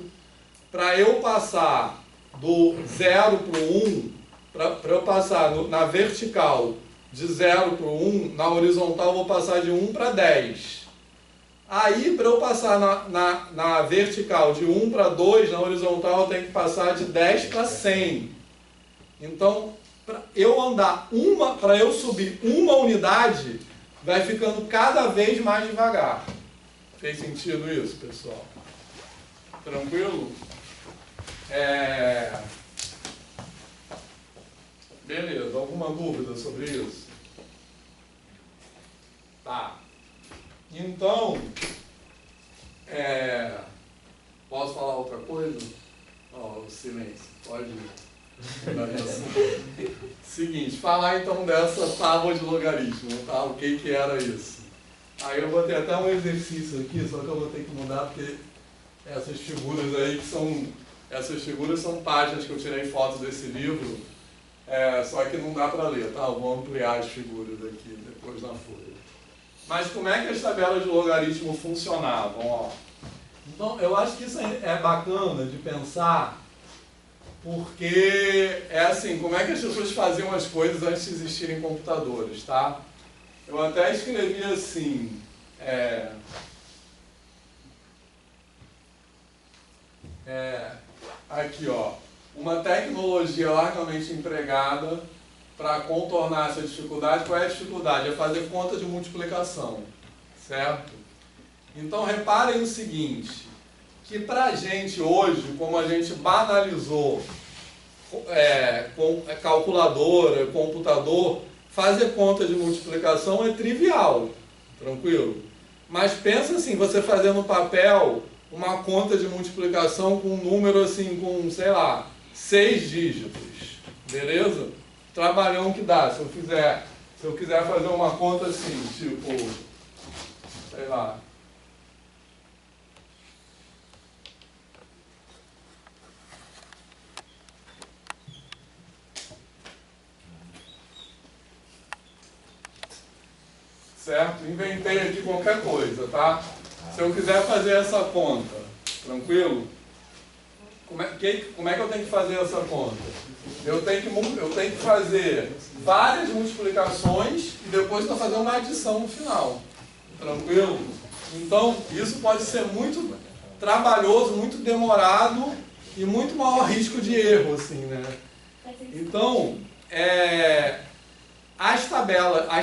Para eu passar do 0 para o 1, para eu passar na vertical de 0 para o 1, na horizontal eu vou passar de 1 para 10. Aí, para eu passar na vertical de 1 para 2, na horizontal eu tenho que passar de 10 para 100. Então, para eu subir uma unidade, vai ficando cada vez mais devagar. Fez sentido isso, pessoal? Tranquilo? Beleza, alguma dúvida sobre isso? Tá. Então, posso falar outra coisa? O silêncio, pode mudar de assunto. Seguinte, falar então dessa tábua de logaritmo, tá? O que era isso? Aí eu botei até um exercício aqui, só que eu vou ter que mudar porque essas figuras aí essas figuras são páginas que eu tirei fotos desse livro, só que não dá para ler, tá? Eu vou ampliar as figuras aqui depois na folha. Mas como é que as tabelas de logaritmo funcionavam? Ó? Então, eu acho que isso é bacana de pensar, porque é assim, como é que as pessoas faziam as coisas antes de existirem computadores, tá? Eu até escrevi assim, aqui, ó, uma tecnologia largamente empregada para contornar essa dificuldade. Qual é a dificuldade? É fazer conta de multiplicação, certo? Então reparem o seguinte, que para a gente hoje, como a gente banalizou com calculadora, computador, fazer conta de multiplicação é trivial, tranquilo? Mas pensa assim, você fazendo no papel uma conta de multiplicação com um número assim, com, sei lá, 6 dígitos, beleza? Trabalhão que dá, se eu quiser fazer uma conta assim, tipo, sei lá, certo? Inventei aqui qualquer coisa, tá? Se eu quiser fazer essa conta, tranquilo? Como é que eu tenho que fazer essa conta? Eu tenho que fazer várias multiplicações e depois estou fazendo uma adição no final. Tranquilo? Então, isso pode ser muito trabalhoso, muito demorado e muito maior risco de erro, assim, né? Então, as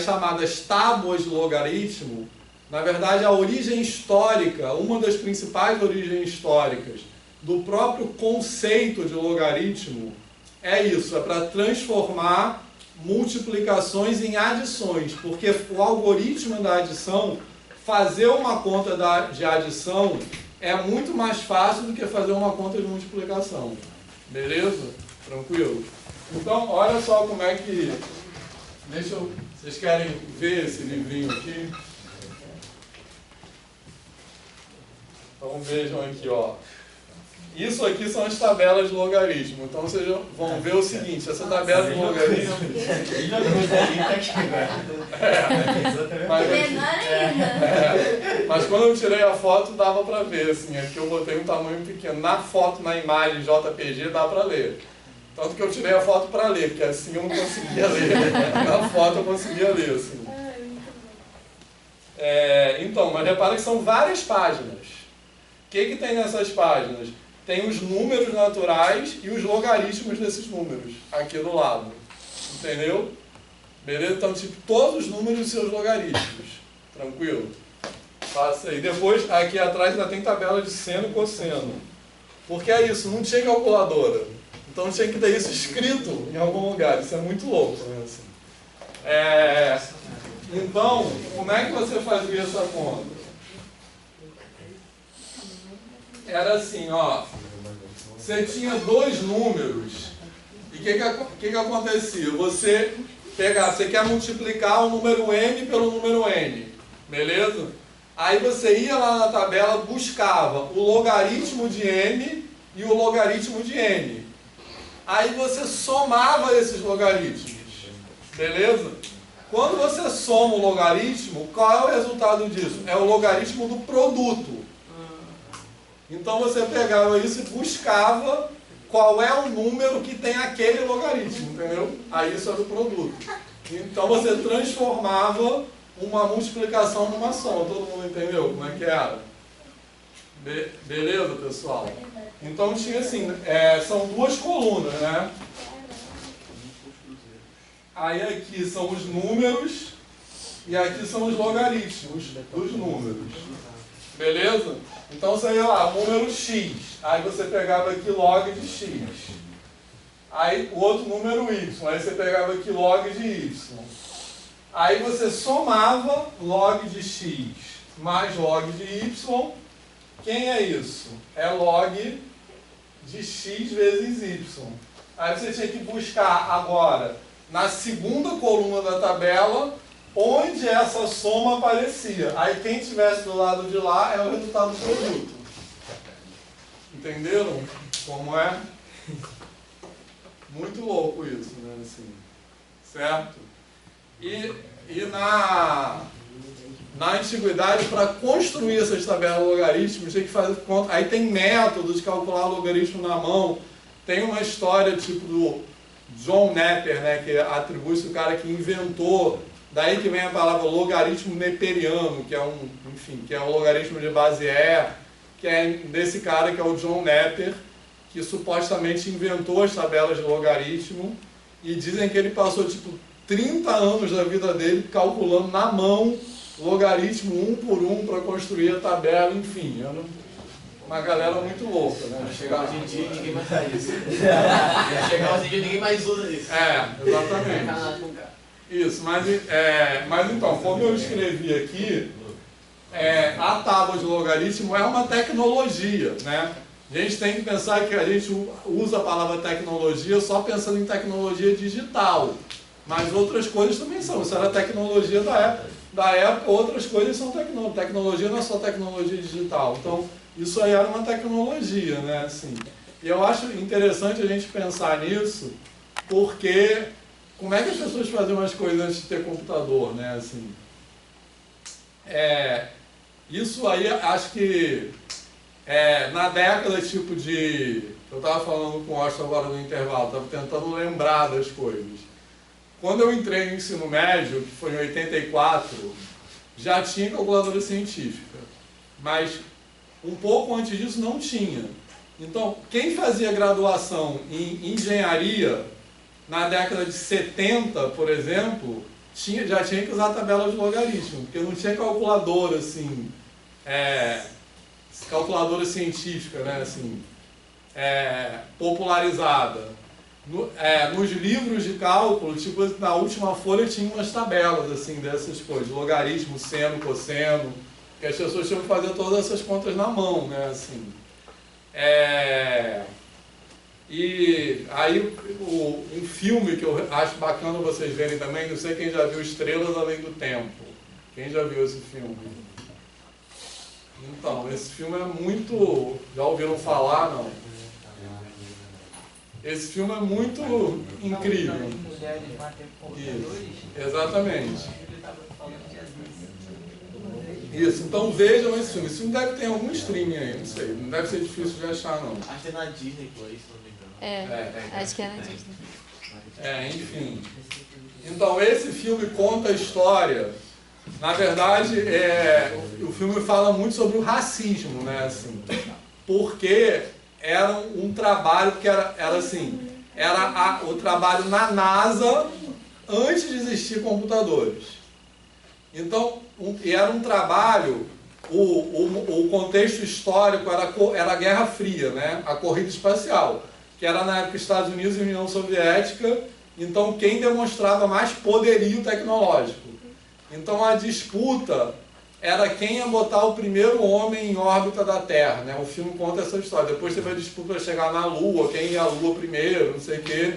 chamadas tábuas de logaritmo, na verdade, a origem histórica, uma das principais origens históricas do próprio conceito de logaritmo é isso, é para transformar multiplicações em adições, porque o algoritmo da adição, fazer uma conta de adição é muito mais fácil do que fazer uma conta de multiplicação. Beleza? Tranquilo? Então, olha só como é que... Vocês querem ver esse livrinho aqui? Então vejam aqui, ó. Isso aqui são as tabelas de logaritmo. Então vocês vão ver o seguinte, essa tabela de logaritmo... Mas quando eu tirei a foto dava para ver, assim, aqui eu botei um tamanho pequeno. Na foto, na imagem JPG, dá para ler. Tanto que eu tirei a foto para ler, porque assim eu não conseguia ler. Na foto eu conseguia ler, assim. Então, mas repara que são várias páginas. O que tem nessas páginas? Tem os números naturais e os logaritmos desses números, aqui do lado. Entendeu? Beleza? Então, tipo, todos os números e seus logaritmos. Tranquilo? Passa aí. Depois, aqui atrás ainda tem tabela de seno e cosseno. Porque é isso, não tinha calculadora. Então tinha que ter isso escrito em algum lugar. Isso é muito louco, né? Assim. Então, como é que você fazia essa conta? Era assim, ó. Você tinha dois números e que acontecia? Você quer multiplicar o número n pelo número n, beleza? Aí você ia lá na tabela, buscava o logaritmo de n e o logaritmo de n. Aí você somava esses logaritmos, beleza? Quando você soma o logaritmo, qual é o resultado disso? É o logaritmo do produto. Então você pegava isso e buscava qual é o número que tem aquele logaritmo, entendeu? Aí isso era o produto. Então você transformava uma multiplicação numa soma. Todo mundo entendeu como é que era? Beleza, pessoal? Então tinha assim, são duas colunas, né? Aí aqui são os números e aqui são os logaritmos dos números. Beleza? Então você ia lá, número x. Aí você pegava aqui log de x. Aí o outro número y. Aí você pegava aqui log de y. Aí você somava log de x mais log de y. Quem é isso? É log de x vezes y. Aí você tinha que buscar agora, na segunda coluna da tabela, onde essa soma aparecia. Aí quem estivesse do lado de lá é o resultado do produto. Entenderam como é? Muito louco isso, né? Assim, certo? E na antiguidade, para construir essas tabelas logarítmicas, tinha que fazer conta. Aí tem métodos de calcular logaritmo na mão. Tem uma história tipo do John Napier, né, que atribui-se o cara que inventou. Daí que vem a palavra logaritmo neperiano, que é que é o logaritmo de base E, que é desse cara que é o John Napier, que supostamente inventou as tabelas de logaritmo, e dizem que ele passou tipo 30 anos da vida dele calculando na mão logaritmo um por um para construir a tabela, enfim, era uma galera muito louca, né? Vai chegar hoje em dia e ninguém mais faz isso. Vai chegar hoje em dia e ninguém mais usa isso. Exatamente. Isso, mas então, como eu escrevi aqui, a tábua de logaritmo é uma tecnologia, né? A gente tem que pensar que a gente usa a palavra tecnologia só pensando em tecnologia digital, mas outras coisas também são. Isso era tecnologia da época, outras coisas são tecnologia. Tecnologia não é só tecnologia digital. Então, isso aí era uma tecnologia, né? Assim, e eu acho interessante a gente pensar nisso, porque como é que as pessoas faziam as coisas antes de ter computador, né? Assim, isso aí, acho que na década tipo de... Eu estava falando com o Austin agora no intervalo, estava tentando lembrar das coisas. Quando eu entrei no ensino médio, que foi em 84, já tinha calculadora científica, mas um pouco antes disso não tinha. Então, quem fazia graduação em engenharia, na década de 70, por exemplo, já tinha que usar tabela de logaritmo, porque não tinha calculadora, assim, calculadora científica, né, assim, popularizada. Nos livros de cálculo, tipo, na última folha tinha umas tabelas, assim, dessas coisas, logaritmo, seno, cosseno, que as pessoas tinham que fazer todas essas contas na mão, né, assim. E aí, um filme que eu acho bacana vocês verem também, não sei quem já viu Estrelas Além do Tempo. Quem já viu esse filme? Então, esse filme é muito... Já ouviram falar, não? Esse filme é muito incrível. Isso, exatamente. Isso, então vejam esse filme. Esse filme deve ter algum streaming aí, não sei. Não deve ser difícil de achar, não. Acho que é na Disney Plus, se não me engano. Acho que é na Disney. Enfim. Então, esse filme conta a história. Na verdade, o filme fala muito sobre o racismo, né? Assim, porque era um trabalho que era o trabalho na NASA antes de existir computadores. Então, era um trabalho, o contexto histórico era a Guerra Fria, né? A corrida espacial, que era na época Estados Unidos e União Soviética, então quem demonstrava mais poderio tecnológico. Então a disputa era quem ia botar o primeiro homem em órbita da Terra, né? O filme conta essa história. Depois teve a disputa para chegar na Lua, quem ia à Lua primeiro, não sei o quê.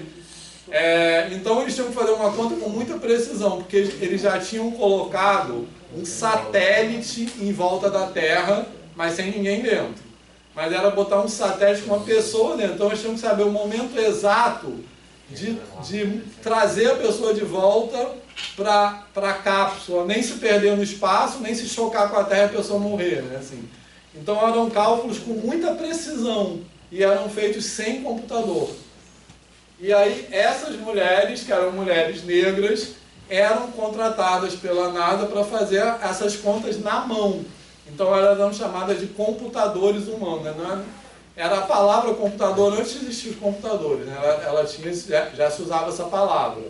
Então eles tinham que fazer uma conta com muita precisão, porque eles já tinham colocado um satélite em volta da Terra, mas sem ninguém dentro. Mas era botar um satélite com uma pessoa dentro. Então eles tinham que saber o momento exato de trazer a pessoa de volta para a cápsula, nem se perder no espaço, nem se chocar com a Terra e a pessoa morrer, né? Assim. Então eram cálculos com muita precisão e eram feitos sem computador. E aí essas mulheres, que eram mulheres negras, eram contratadas pela NASA para fazer essas contas na mão. Então elas eram chamadas de computadores humanos, né? Era a palavra computador antes de existir os computadores, né? Ela tinha, já se usava essa palavra.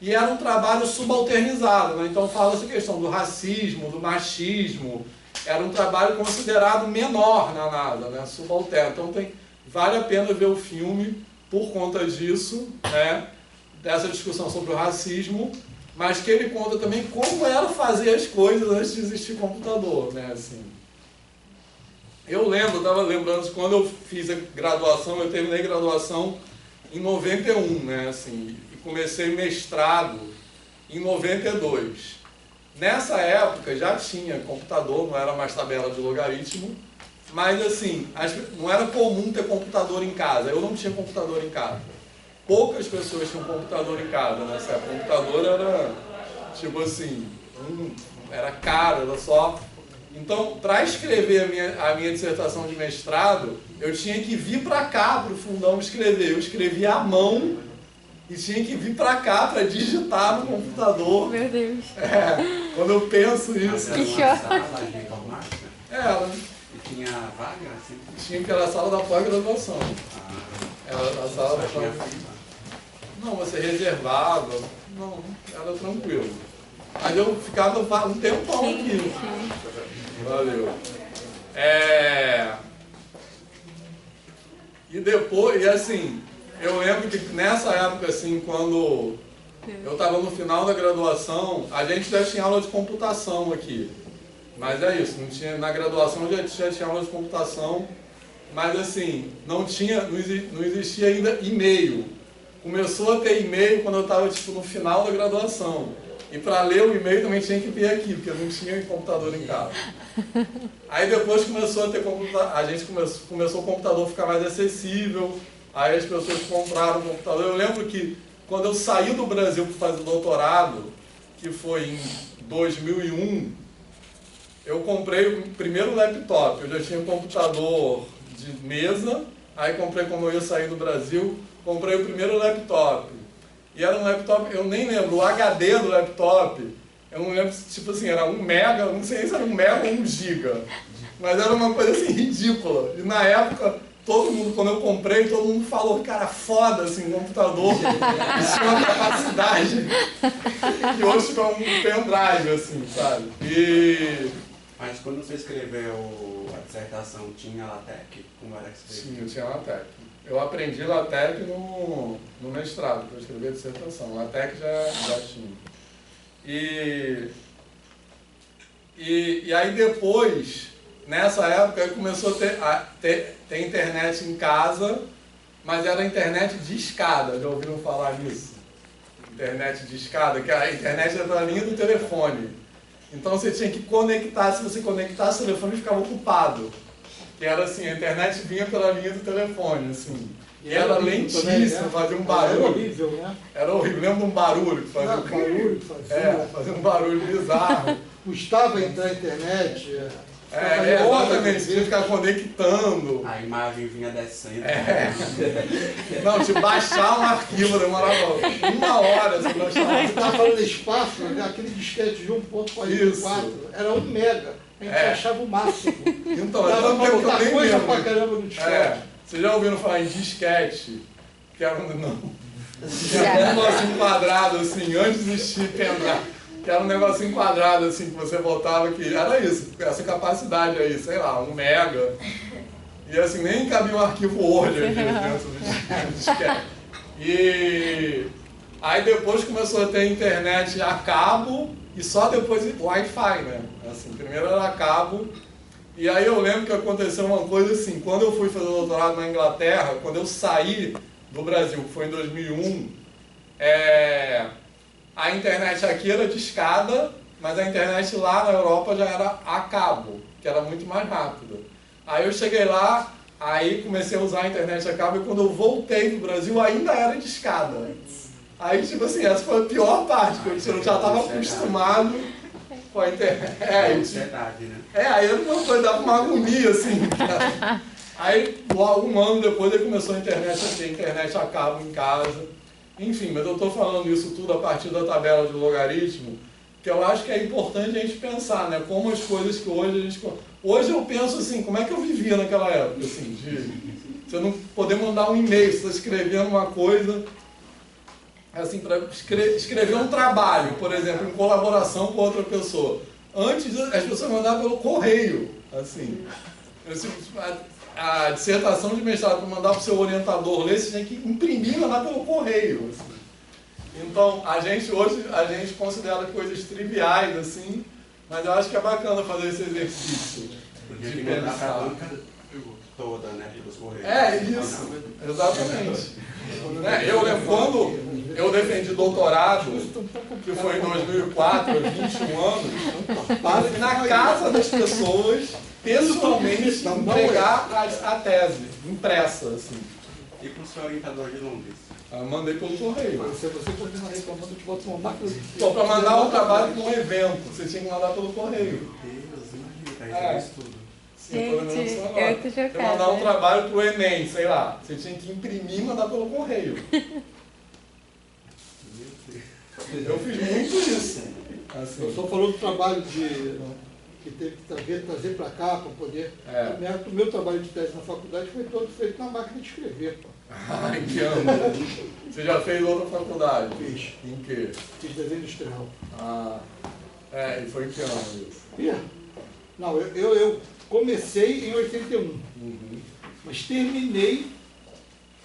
E era um trabalho subalternizado, né? Então fala essa questão do racismo, do machismo. Era um trabalho considerado menor na NASA, né? Subalterno. Então vale a pena ver o filme por conta disso, né? Dessa discussão sobre o racismo, mas que ele conta também como era fazer as coisas antes de existir computador, né? Assim, eu estava lembrando, quando eu fiz a graduação, eu terminei a graduação em 91, né? Assim, e comecei mestrado em 92. Nessa época já tinha computador, não era mais tabela de logaritmo, mas assim, não era comum ter computador em casa. Eu não tinha computador em casa. Poucas pessoas tinham computador em casa nessa época. O computador era, tipo assim, era caro, era só... Então, para escrever a minha dissertação de mestrado, eu tinha que vir para cá, para o fundão, escrever. Eu escrevia à mão e tinha que vir para cá para digitar no computador. Meu Deus. Quando eu penso isso... Que Era. E tinha vaga? Assim? Tinha, que era a sala da pós-graduação. Era a sala da pós. Não, você reservava. Não, era tranquilo. Mas eu ficava um tempão aqui. Valeu. E depois, e assim, eu lembro que nessa época, assim, quando eu estava no final da graduação, a gente já tinha aula de computação aqui. Mas é isso, não tinha, na graduação já tinha aula de computação, mas assim, não existia ainda e-mail. Começou a ter e-mail quando eu estava tipo, no final da graduação. E para ler o e-mail também tinha que vir aqui, porque eu não tinha computador em casa. Aí depois começou a ter computador, a gente começou o computador a ficar mais acessível, aí as pessoas compraram o computador. Eu lembro que quando eu saí do Brasil para fazer doutorado, que foi em 2001, eu comprei o primeiro laptop. Eu já tinha um computador de mesa, aí comprei, como eu ia sair do Brasil, comprei o primeiro laptop. E era um laptop, eu nem lembro, o HD do laptop, eu não lembro, tipo assim, era 1 mega, não sei se era 1 mega ou 1 giga, mas era uma coisa assim, ridícula. E na época, todo mundo, quando eu comprei, todo mundo falou, cara, foda, assim, o computador, isso tinha uma capacidade, e hoje fica um pendrive, assim, sabe? Mas quando você escreveu a dissertação, tinha LaTeX? Como era que você escreveu? Sim, eu tinha LaTeX. Eu aprendi LaTeX no mestrado, para escrever a dissertação. LaTeX já tinha. E aí depois, nessa época, começou a ter internet em casa, mas era internet de escada. Já ouviram falar nisso? Internet de escada, que a internet era a linha do telefone. Então você tinha que conectar, se você conectasse o telefone ficava ocupado. Que era assim, a internet vinha pela linha do telefone, assim. E era lentíssimo, fazia um barulho. Era horrível, né? Era horrível, lembra de um barulho que fazia? Barulho que fazia. Fazia um barulho bizarro. Custava entrar na internet. Exatamente, você tinha que ficar conectando. A imagem vinha descendo. Não, tipo, baixar um arquivo demorava 1 hora. Você Você estava falando de espaço, né? Aquele disquete de 1.44, era 1 mega. A gente achava o máximo. Então, dava pra botar eu coisa lembro. pra caramba no disquete. Vocês já ouviram falar em disquete? Que era um negocinho quadrado, assim, antes de existir pendrive. Que era um negocinho quadrado, assim, que você botava que era isso, essa capacidade aí, sei lá, 1 mega. E assim, nem cabia um arquivo Word aqui dentro do disquete. E aí depois começou a ter internet a cabo e só depois Wi-Fi, né? Assim, primeiro era a cabo. E aí eu lembro que aconteceu uma coisa assim, quando eu fui fazer doutorado na Inglaterra, quando eu saí do Brasil, que foi em 2001, a internet aqui era discada, mas a internet lá na Europa já era a cabo, que era muito mais rápida. Aí eu cheguei lá, aí comecei a usar a internet a cabo e quando eu voltei do Brasil ainda era discada. Aí, tipo assim, essa foi a pior parte, porque eu já estava acostumado com a internet. Aí era uma coisa, dava uma agonia, assim. Aí, logo um ano depois, ele começou a internet aqui, a internet a cabo em casa. Enfim, mas eu estou falando isso tudo a partir da tabela de logaritmo, que eu acho que é importante a gente pensar, né? Como as coisas que hoje a gente... Hoje eu penso assim, como é que eu vivia naquela época, assim, de você não poder mandar um e-mail, você está escrevendo uma coisa, assim, para escrever um trabalho, por exemplo, em colaboração com outra pessoa. Antes, as pessoas mandavam pelo correio, assim. A dissertação de mestrado para mandar para o seu orientador ler, você tinha que imprimir e mandar pelo correio. Assim. Então, hoje a gente considera coisas triviais, assim, mas eu acho que é bacana fazer esse exercício. De pensar a banca toda, né, pelos correios. Isso, exatamente. Eu lembro quando eu defendi doutorado, que foi em 2004, aos 21 anos, na casa das pessoas, pessoalmente, entregar a tese, impressa, assim. E para o seu orientador de Londres? Eu mandei pelo correio. Se você continua reclamando, eu te boto uma máquina. Só para mandar um trabalho para um evento, você tinha que mandar pelo correio. Meu Deus, imagina, isso tudo. Sim, Gente, eu tô chocada. Você mandar um trabalho para o Enem, sei lá, você tinha que imprimir e mandar pelo correio. Eu fiz muito isso. Assim. Eu estou falando do trabalho que teve que trazer para cá para poder... O meu trabalho de tese na faculdade foi todo feito na máquina de escrever. Pô. Em que ano? Você já fez outra faculdade? Fiz. Em que? Fiz desenho industrial. E foi em que ano isso? Não, eu comecei em 81, mas terminei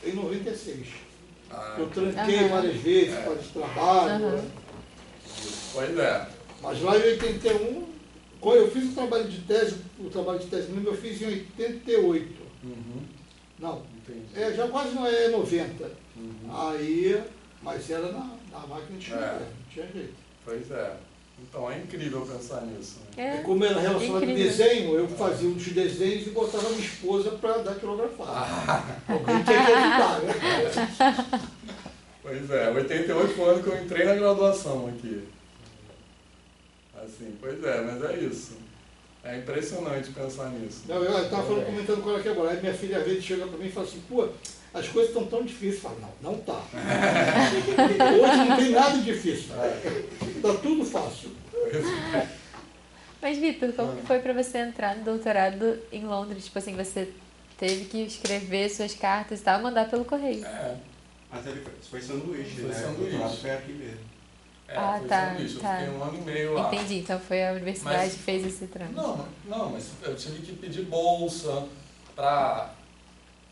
em 96. Eu tranquei várias vezes para esse trabalho. Pois é. Mas lá em 81, quando eu fiz o trabalho de tese mesmo, eu fiz em 88. Não, já quase não é 90. Aí, mas era na máquina de escrever, não tinha jeito. Pois é. Então é incrível pensar nisso. Né? E como era relacionado ao desenho, eu fazia uns desenhos e botava minha esposa para datilografar. Alguém tinha que ajudar, né? Pois é, 88 foi o ano que eu entrei na graduação aqui. Assim, pois é, mas é isso. É impressionante pensar nisso. Não, eu estava comentando com ela aqui agora. Aí minha filha às vezes chega para mim e fala assim, pô, as coisas estão tão difíceis. Eu falo, não tá. Hoje não tem nada difícil. Está tudo fácil. Mas, Vitor, como que foi para você entrar no doutorado em Londres? Tipo assim, você teve que escrever suas cartas e tal, mandar pelo correio. Mas ele foi sanduíche, né? Sanduíche. O doutorado foi aqui mesmo. Foi sanduíche. Eu fiquei um ano e meio lá. Entendi, então foi a universidade que fez esse trâmite. Não, mas eu tive que pedir bolsa para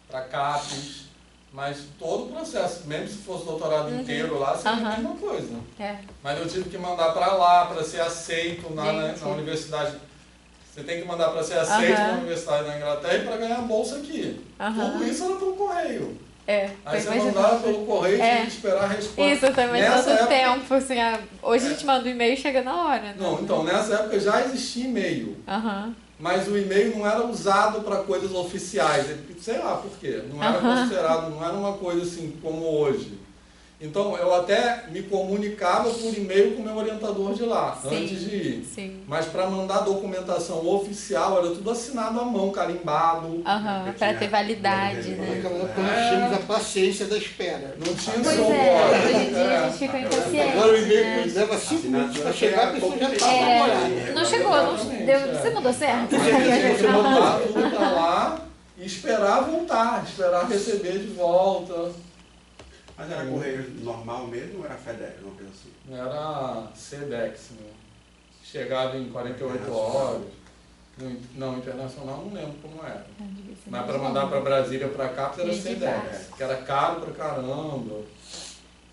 CAPES, mas todo o processo, mesmo se fosse doutorado inteiro lá, seria a mesma coisa. Mas eu tive que mandar para lá, para ser aceito na universidade. Você tem que mandar para ser aceito na universidade da Inglaterra e para ganhar bolsa aqui. Tudo isso era pelo correio. Aí você mandava pelo correio e tinha que esperar a resposta. Isso também todo tempo. Assim, hoje a gente manda um e-mail e chega na hora. Né? Não, então nessa época já existia e-mail. Mas o e-mail não era usado para coisas oficiais. Sei lá por quê. Não era considerado, não era uma coisa assim como hoje. Então eu até me comunicava por e-mail com o meu orientador de lá, antes de ir. Mas para mandar documentação oficial era tudo assinado à mão, carimbado. Para ter validade, né? Naquela época nós tínhamos a paciência da espera. Não tinha hoje em dia a gente fica impaciente. Agora o e-mail leva 5 minutos para chegar, a pessoa já está demorada. Não chegou, você mandou certo? Você mandar tudo para lá e esperar voltar, esperar receber de volta. Mas era correio normal mesmo ou era FedEx, uma coisa assim? Era SEDEX, né? Chegava em 48 horas. Não, internacional não lembro como era. Mas para mandar para Brasília, para cá, era SEDEX, que era caro pra caramba.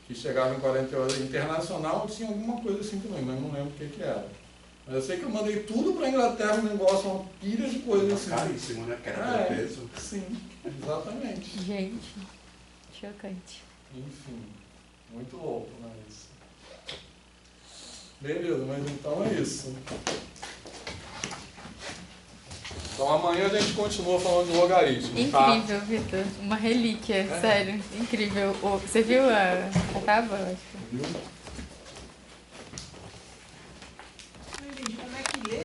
Que chegava em 48 horas. Internacional tinha alguma coisa assim também, mas não lembro o que era. Mas eu sei que eu mandei tudo para a Inglaterra, um negócio, uma pilha de coisas assim. Caríssimo, né? Porque era pelo peso. Sim, exatamente. Gente, chocante. Enfim. Muito louco, né? Isso. Beleza, mas então é isso. Então amanhã a gente continua falando de logaritmo, tá? Incrível, Vitor. Uma relíquia, sério. Incrível. Você viu a tábua? Acho que... Viu?